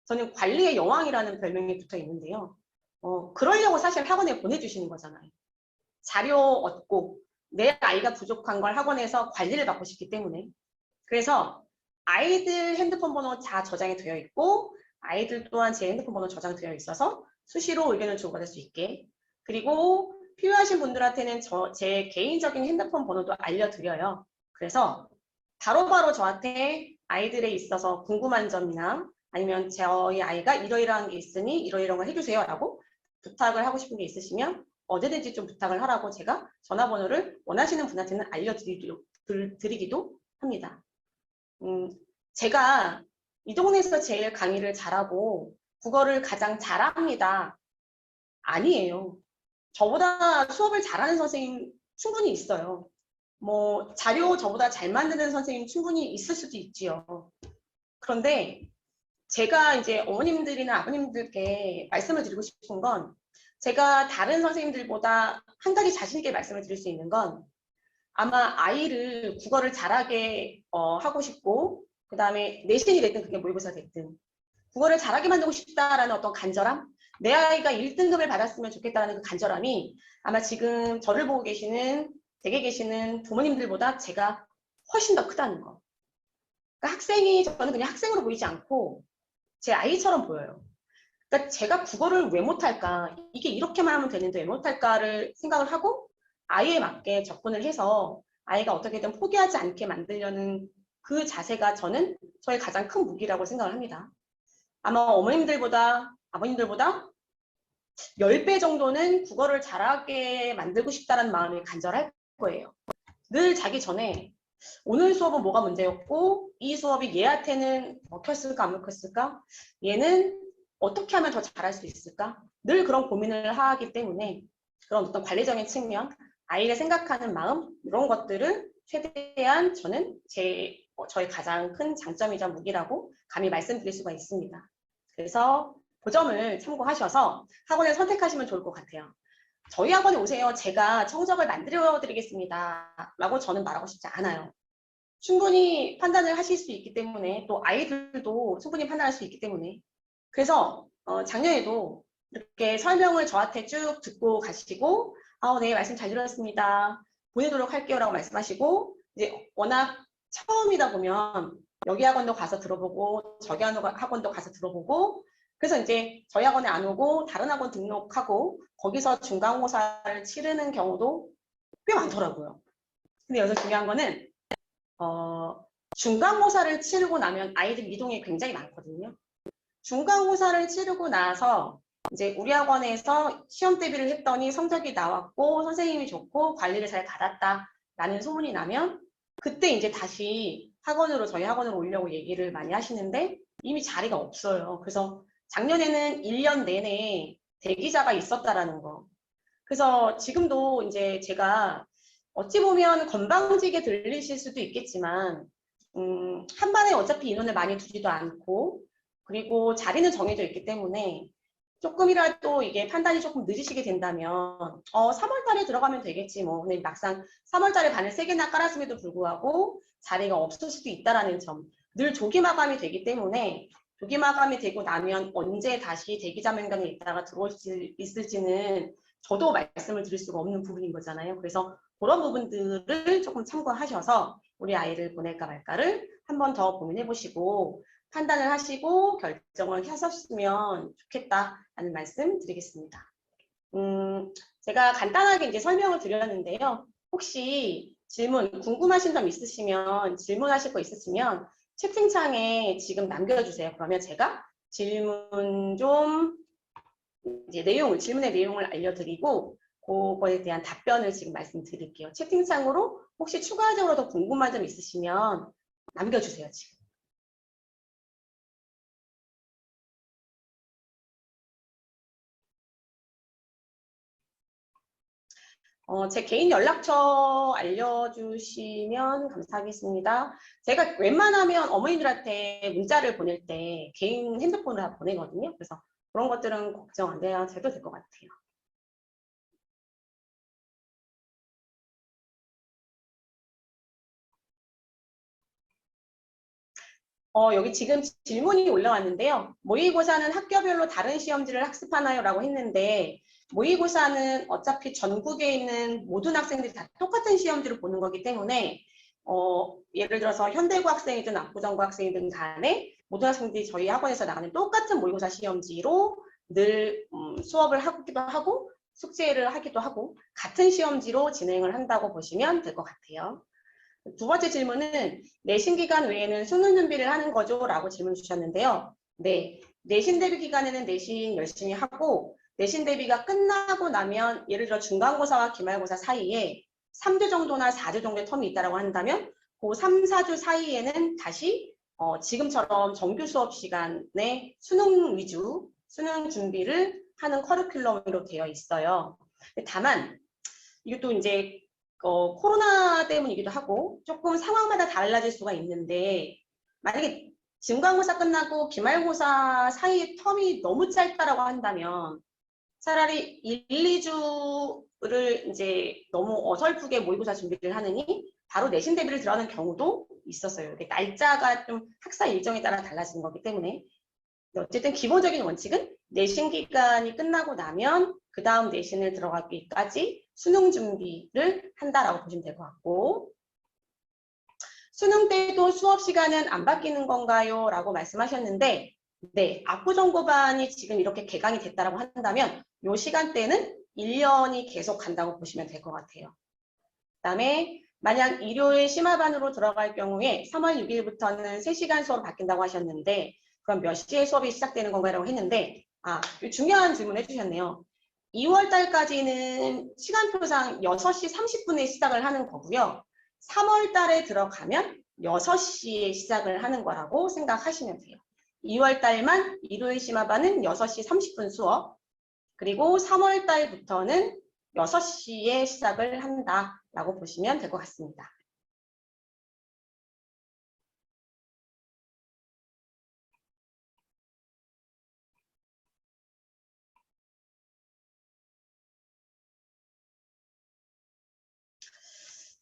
저는 관리의 여왕이라는 별명이 붙어 있는데요. 그러려고 사실 학원에 보내주시는 거잖아요. 자료 얻고 내 아이가 부족한 걸 학원에서 관리를 받고 싶기 때문에. 그래서 아이들 핸드폰 번호 다 저장이 되어 있고, 아이들 또한 제 핸드폰 번호 저장되어 있어서 수시로 의견을 주고받을 수 있게, 그리고 필요하신 분들한테는 제 개인적인 핸드폰 번호도 알려드려요. 그래서 바로바로 저한테 아이들에 있어서 궁금한 점이나 아니면 저희 아이가 이러이러한 게 있으니 이러이러한 걸 해주세요 라고 부탁을 하고 싶은 게 있으시면 언제든지 좀 부탁을 하라고 제가 전화번호를 원하시는 분한테는 알려드리기도 합니다. 제가 이 동네에서 제일 강의를 잘하고 국어를 가장 잘합니다. 아니에요. 저보다 수업을 잘하는 선생님 충분히 있어요. 뭐 자료 저보다 잘 만드는 선생님 충분히 있을 수도 있지요. 그런데 제가 이제 어머님들이나 아버님들께 말씀을 드리고 싶은 건, 제가 다른 선생님들보다 한 가지 자신 있게 말씀을 드릴 수 있는 건, 아마 아이를 국어를 잘하게 하고 싶고, 그 다음에 내신이 됐든 그게 모의고사 됐든 국어를 잘하게 만들고 싶다라는 어떤 간절함, 내 아이가 1등급을 받았으면 좋겠다는 그 간절함이 아마 지금 저를 보고 계시는 댁에 계시는 부모님들보다 제가 훨씬 더 크다는 거. 그러니까 학생이, 저는 그냥 학생으로 보이지 않고 제 아이처럼 보여요. 그러니까 제가 국어를 왜 못할까, 이게 이렇게만 하면 되는데 왜 못할까를 생각을 하고 아이에 맞게 접근을 해서 아이가 어떻게든 포기하지 않게 만들려는 그 자세가 저는 저의 가장 큰 무기라고 생각을 합니다. 아마 어머님들보다 아버님들보다 10배 정도는 국어를 잘하게 만들고 싶다는 마음이 간절할 거예요. 늘 자기 전에 오늘 수업은 뭐가 문제였고, 이 수업이 얘한테는 먹혔을까 안 먹혔을까, 얘는 어떻게 하면 더 잘할 수 있을까, 늘 그런 고민을 하기 때문에 그런 어떤 관리적인 측면, 아이를 생각하는 마음, 이런 것들은 최대한 저는 제 저의 가장 큰 장점이자 무기라고 감히 말씀드릴 수가 있습니다. 그래서 그 점을 참고하셔서 학원을 선택하시면 좋을 것 같아요. 저희 학원에 오세요. 제가 성적을 만들어 드리겠습니다. 라고 저는 말하고 싶지 않아요. 충분히 판단을 하실 수 있기 때문에 또 아이들도 충분히 판단할 수 있기 때문에 그래서 작년에도 이렇게 설명을 저한테 쭉 듣고 가시고 네, 말씀 잘 들었습니다. 보내도록 할게요 라고 말씀하시고 이제 워낙 처음이다 보면 여기 학원도 가서 들어보고 저기 학원도 가서 들어보고 그래서 이제 저희 학원에 안 오고 다른 학원 등록하고 거기서 중간고사를 치르는 경우도 꽤 많더라고요. 근데 여기서 중요한 거는 중간고사를 치르고 나면 아이들 이동이 굉장히 많거든요. 중간고사를 치르고 나서 이제 우리 학원에서 시험 대비를 했더니 성적이 나왔고 선생님이 좋고 관리를 잘 받았다라는 소문이 나면 그때 이제 다시 저희 학원으로 오려고 얘기를 많이 하시는데 이미 자리가 없어요. 그래서 작년에는 1년 내내 대기자가 있었다라는 거. 그래서 지금도 이제 제가 어찌 보면 건방지게 들리실 수도 있겠지만 한 반에 어차피 인원을 많이 두지도 않고 그리고 자리는 정해져 있기 때문에 조금이라도 이게 판단이 조금 늦으시게 된다면 3월 달에 들어가면 되겠지 뭐. 근데 막상 3월 달에 반을 3개나 깔았음에도 불구하고 자리가 없을 수도 있다라는 점. 늘 조기 마감이 되기 때문에 조기 마감이 되고 나면 언제 다시 대기자 명단에 있다가 들어올 수 있을지는 저도 말씀을 드릴 수가 없는 부분인 거잖아요. 그래서 그런 부분들을 조금 참고하셔서 우리 아이를 보낼까 말까를 한 번 더 고민해 보시고 판단을 하시고 결정을 하셨으면 좋겠다라는 말씀 드리겠습니다. 제가 간단하게 이제 설명을 드렸는데요. 혹시 질문, 궁금하신 점 있으시면 질문하실 거 있으시면 채팅창에 지금 남겨주세요. 그러면 제가 질문 좀 이제 질문의 내용을 알려드리고 그거에 대한 답변을 지금 말씀드릴게요. 채팅창으로 혹시 추가적으로 더 궁금한 점 있으시면 남겨주세요, 지금. 제 개인 연락처 알려주시면 감사하겠습니다. 제가 웬만하면 어머님들한테 문자를 보낼 때 개인 핸드폰으로 보내거든요. 그래서 그런 것들은 걱정 안 해도 될 것 같아요. 여기 지금 질문이 올라왔는데요. 모의고사는 학교별로 다른 시험지를 학습하나요? 라고 했는데 모의고사는 어차피 전국에 있는 모든 학생들이 다 똑같은 시험지를 보는 거기 때문에 예를 들어서 현대고 학생이든 압구정고 학생이든 간에 모든 학생들이 저희 학원에서 나가는 똑같은 모의고사 시험지로 늘 수업을 하기도 하고 숙제를 하기도 하고 같은 시험지로 진행을 한다고 보시면 될 것 같아요. 두 번째 질문은 내신 기간 외에는 수능 준비를 하는 거죠? 라고 질문 주셨는데요. 네, 내신 대비 기간에는 내신 열심히 하고 내신 대비가 끝나고 나면 예를 들어 중간고사와 기말고사 사이에 3주 정도나 4주 정도의 텀이 있다고 한다면 그 3, 4주 사이에는 다시 지금처럼 정규 수업 시간에 수능 위주, 수능 준비를 하는 커리큘럼으로 되어 있어요. 다만 이것도 이제 코로나 때문이기도 하고 조금 상황마다 달라질 수가 있는데 만약에 중간고사 끝나고 기말고사 사이 텀이 너무 짧다라고 한다면 차라리 1, 2주를 이제 너무 어설프게 모의고사 준비를 하느니 바로 내신 대비를 들어가는 경우도 있었어요. 날짜가 좀 학사 일정에 따라 달라지는 거기 때문에 어쨌든 기본적인 원칙은 내신 기간이 끝나고 나면 그 다음 내신을 들어가기까지 수능 준비를 한다라고 보시면 될 것 같고 수능 때도 수업 시간은 안 바뀌는 건가요? 라고 말씀하셨는데 네, 압구정고반이 지금 이렇게 개강이 됐다라고 한다면 이 시간대는 1년이 계속 간다고 보시면 될 것 같아요. 그 다음에 만약 일요일 심화반으로 들어갈 경우에 3월 6일부터는 3시간 수업을 바뀐다고 하셨는데 그럼 몇 시에 수업이 시작되는 건가요? 라고 했는데 중요한 질문 해주셨네요. 2월 달까지는 시간표상 6시 30분에 시작을 하는 거고요. 3월 달에 들어가면 6시에 시작을 하는 거라고 생각하시면 돼요. 2월 달만 일요일 심화반은 6시 30분 수업, 그리고 3월 달부터는 6시에 시작을 한다라고 보시면 될 것 같습니다.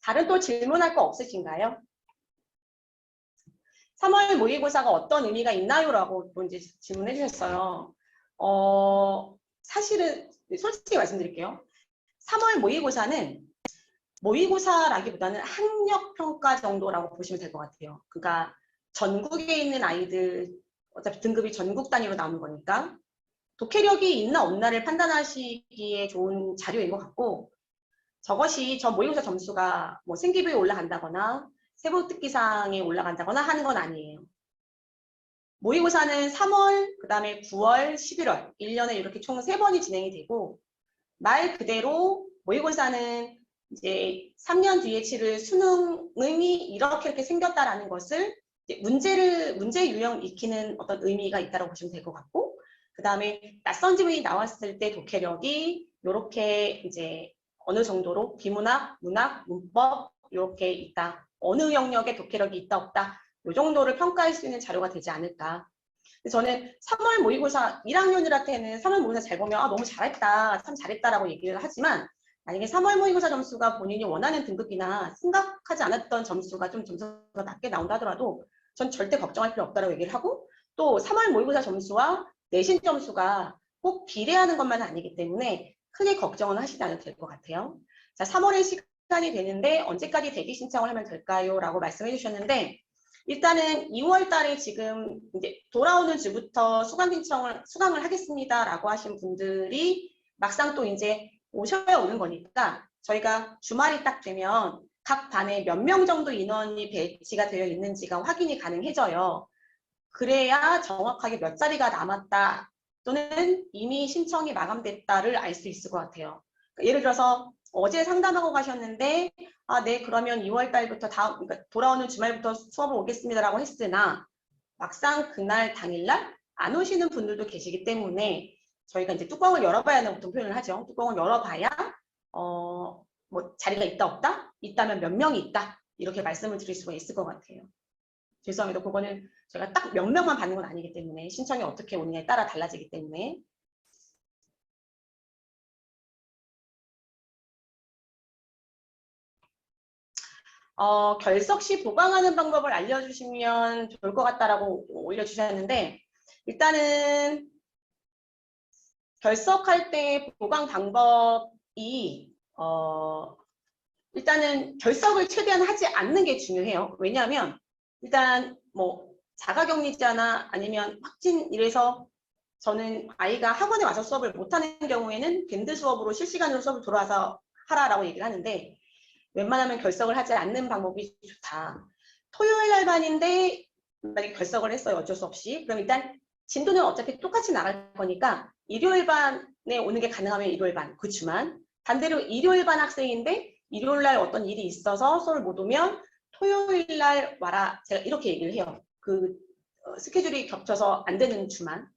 다른 또 질문할 거 없으신가요? 3월 모의고사가 어떤 의미가 있나요? 라고 또 이제 질문해 주셨어요. 사실은 솔직히 말씀드릴게요. 3월 모의고사는 모의고사라기보다는 학력평가 정도라고 보시면 될 것 같아요. 그러니까 전국에 있는 아이들, 어차피 등급이 전국 단위로 나오는 거니까 독해력이 있나 없나를 판단하시기에 좋은 자료인 것 같고, 저것이 저 모의고사 점수가 뭐 생기부에 올라간다거나 세부특기사항에 올라간다거나 하는 건 아니에요. 모의고사는 3월, 그 다음에 9월, 11월 1년에 이렇게 총 3번이 진행이 되고, 말 그대로 모의고사는 이제 3년 뒤에 치를 수능이 이렇게 생겼다라는 것을 이제 문제 유형 익히는 어떤 의미가 있다고 보시면 될 것 같고, 그 다음에 낯선 지문이 나왔을 때 독해력이 이렇게 이제 어느 정도로 비문학, 문학, 문법 이렇게 있다. 어느 영역에 독해력이 있다 없다. 이 정도를 평가할 수 있는 자료가 되지 않을까. 저는 3월 모의고사 1학년들한테는 3월 모의고사 잘 보면 너무 잘했다, 참 잘했다라고 얘기를 하지만 만약에 3월 모의고사 점수가 본인이 원하는 등급이나 생각하지 않았던 점수가 좀 점수가 낮게 나온다 하더라도 전 절대 걱정할 필요 없다고 얘기를 하고, 또 3월 모의고사 점수와 내신 점수가 꼭 비례하는 것만은 아니기 때문에 크게 걱정은 하시지 않아도 될 것 같아요. 자, 3월에 시간이 되는데 언제까지 대기 신청을 하면 될까요? 라고 말씀해 주셨는데, 일단은 2월 달에 지금 이제 돌아오는 주부터 수강을 하겠습니다라고 하신 분들이 막상 또 이제 오셔야 오는 거니까 저희가 주말이 딱 되면 각 반에 몇 명 정도 인원이 배치가 되어 있는지가 확인이 가능해져요. 그래야 정확하게 몇 자리가 남았다 또는 이미 신청이 마감됐다를 알 수 있을 것 같아요. 예를 들어서 어제 상담하고 가셨는데 네, 그러면 2월 달부터 그러니까 돌아오는 주말부터 수업을 오겠습니다라고 했으나 막상 그날 당일날 안 오시는 분들도 계시기 때문에 저희가 이제 뚜껑을 열어봐야 하는 보통 표현을 하죠. 뚜껑을 열어봐야 뭐 자리가 있다 없다? 있다면 몇 명이 있다? 이렇게 말씀을 드릴 수가 있을 것 같아요. 죄송합니다. 그거는 제가 딱 몇 명만 받는 건 아니기 때문에 신청이 어떻게 오느냐에 따라 달라지기 때문에. 결석 시 보강하는 방법을 알려주시면 좋을 것 같다라고 올려주셨는데, 일단은 결석할 때 보강 방법이 일단은 결석을 최대한 하지 않는 게 중요해요. 왜냐하면 일단 뭐 자가격리자나 아니면 확진 이래서 저는 아이가 학원에 와서 수업을 못하는 경우에는 밴드 수업으로 실시간으로 수업을 돌아와서 하라라고 얘기를 하는데, 웬만하면 결석을 하지 않는 방법이 좋다. 토요일 날 반인데 만약에 결석을 했어요. 어쩔 수 없이. 그럼 일단 진도는 어차피 똑같이 나갈 거니까 일요일 반에 오는 게 가능하면 일요일 반, 그 주만. 반대로 일요일 반 학생인데 일요일 날 어떤 일이 있어서 수업을 못 오면 토요일 날 와라. 제가 이렇게 얘기를 해요. 그 스케줄이 겹쳐서 안 되는 주만.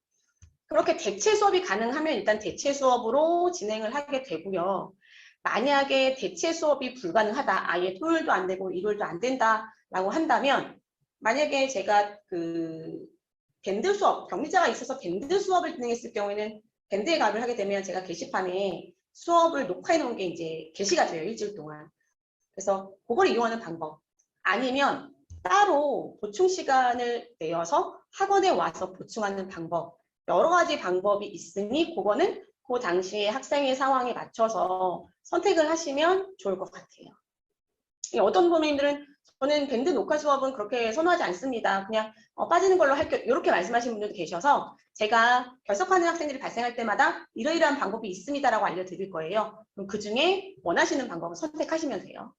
그렇게 대체 수업이 가능하면 일단 대체 수업으로 진행을 하게 되고요. 만약에 대체 수업이 불가능하다, 아예 토요일도 안 되고 일요일도 안 된다라고 한다면, 만약에 제가 그 밴드 수업, 격리자가 있어서 밴드 수업을 진행했을 경우에는 밴드에 가입을 하게 되면 제가 게시판에 수업을 녹화해 놓은 게 이제 게시가 돼요, 일주일 동안. 그래서 그걸 이용하는 방법. 아니면 따로 보충 시간을 내어서 학원에 와서 보충하는 방법. 여러 가지 방법이 있으니 그거는 그 당시에 학생의 상황에 맞춰서 선택을 하시면 좋을 것 같아요. 어떤 부모님들은 저는 밴드 녹화 수업은 그렇게 선호하지 않습니다. 그냥 빠지는 걸로 할게요. 이렇게 말씀하시는 분들도 계셔서 제가 결석하는 학생들이 발생할 때마다 이러이러한 방법이 있습니다라고 알려드릴 거예요. 그럼 그 중에 원하시는 방법을 선택하시면 돼요.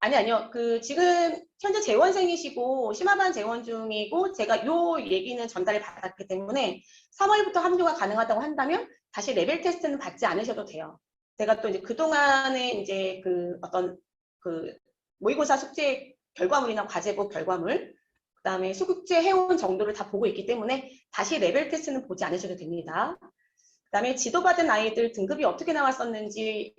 아니요. 지금 현재 재원생이시고 심화반 재원 중이고 제가 요 얘기는 전달을 받았기 때문에 3월부터 합류가 가능하다고 한다면 다시 레벨 테스트는 받지 않으셔도 돼요. 제가 또 이제 그동안에 이제 어떤 모의고사 숙제 결과물이나 과제부 결과물, 그 다음에 숙제 해온 정도를 다 보고 있기 때문에 다시 레벨 테스트는 보지 않으셔도 됩니다. 그 다음에 지도받은 아이들 등급이 어떻게 나왔었는지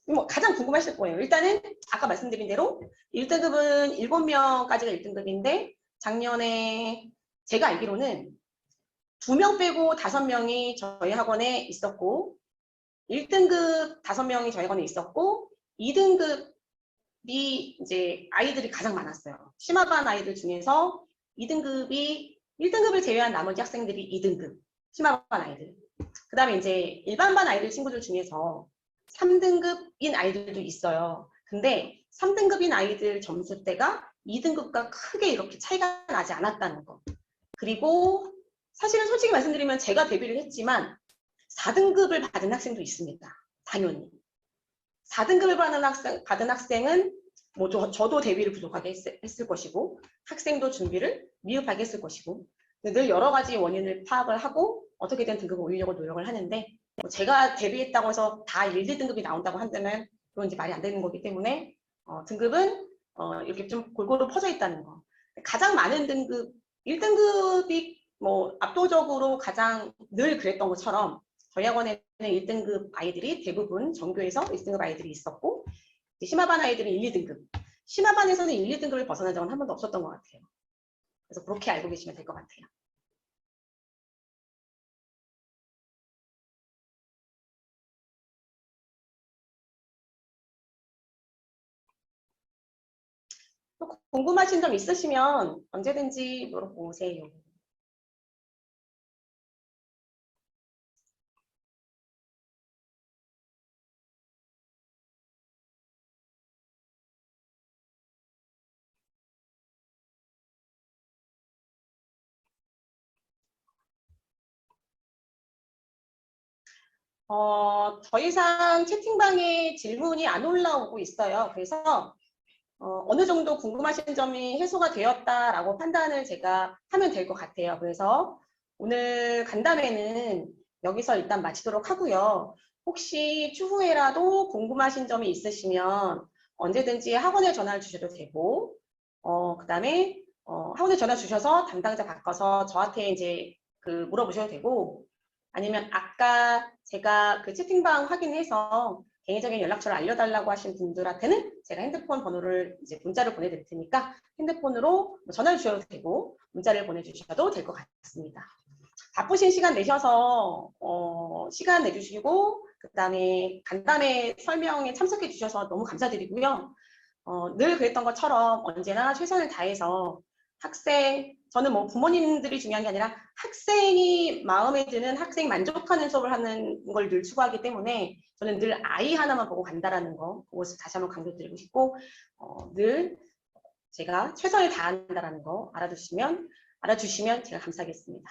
뭐 가장 궁금하실 거예요. 일단은 아까 말씀드린 대로 1등급은 7명까지가 1등급인데 작년에 제가 알기로는 2명 빼고 5명이 저희 학원에 있었고 1등급 5명이 저희 학원에 있었고 2등급이 이제 아이들이 가장 많았어요. 심화반 아이들 중에서 2등급이 1등급을 제외한 나머지 학생들이 2등급 심화반 아이들. 그 다음에 이제 일반반 아이들 친구들 중에서 3등급인 아이들도 있어요. 근데 3등급인 아이들 점수대가 2등급과 크게 이렇게 차이가 나지 않았다는 거. 그리고 사실은 솔직히 말씀드리면 제가 데뷔를 했지만 4등급을 받은 학생도 있습니다. 당연히. 4등급을 받은 학생은 뭐 저도 대비를 부족하게 했을 것이고 학생도 준비를 미흡하게 했을 것이고 늘 여러 가지 원인을 파악을 하고 어떻게든 등급을 올리려고 노력을 하는데 뭐 제가 데뷔했다고 해서 다 1, 2등급이 나온다고 한다면 그건 이제 말이 안 되는 거기 때문에 등급은 이렇게 좀 골고루 퍼져 있다는 거. 가장 많은 등급 1등급이 뭐 압도적으로 가장 늘 그랬던 것처럼 저희 학원에는 1등급 아이들이 대부분 전교에서 1등급 아이들이 있었고 심화반 아이들은 1, 2등급. 심화반에서는 1, 2등급을 벗어난 적은 한 번도 없었던 것 같아요. 그래서 그렇게 알고 계시면 될 것 같아요. 또 궁금하신 점 있으시면 언제든지 물어보세요. 더 이상 채팅방에 질문이 안 올라오고 있어요. 그래서 어느 정도 궁금하신 점이 해소가 되었다라고 판단을 제가 하면 될 것 같아요. 그래서 오늘 간담회는 여기서 일단 마치도록 하고요. 혹시 추후에라도 궁금하신 점이 있으시면 언제든지 학원에 전화를 주셔도 되고, 그 다음에 학원에 전화 주셔서 담당자 바꿔서 저한테 이제 물어보셔도 되고, 아니면 아까 제가 그 채팅방 확인해서 개인적인 연락처를 알려달라고 하신 분들한테는 제가 핸드폰 번호를 이제 문자를 보내드릴 테니까 핸드폰으로 전화를 주셔도 되고 문자를 보내주셔도 될 것 같습니다. 바쁘신 시간 내셔서 시간 내주시고 그다음에 간담회 설명에 참석해 주셔서 너무 감사드리고요. 늘 그랬던 것처럼 언제나 최선을 다해서 학생, 저는 뭐 부모님들이 중요한 게 아니라 학생이 마음에 드는 학생 만족하는 수업을 하는 걸 늘 추구하기 때문에 저는 늘 아이 하나만 보고 간다라는 거, 그것을 다시 한번 강조드리고 싶고 늘 제가 최선을 다한다라는 거 알아주시면 제가 감사하겠습니다.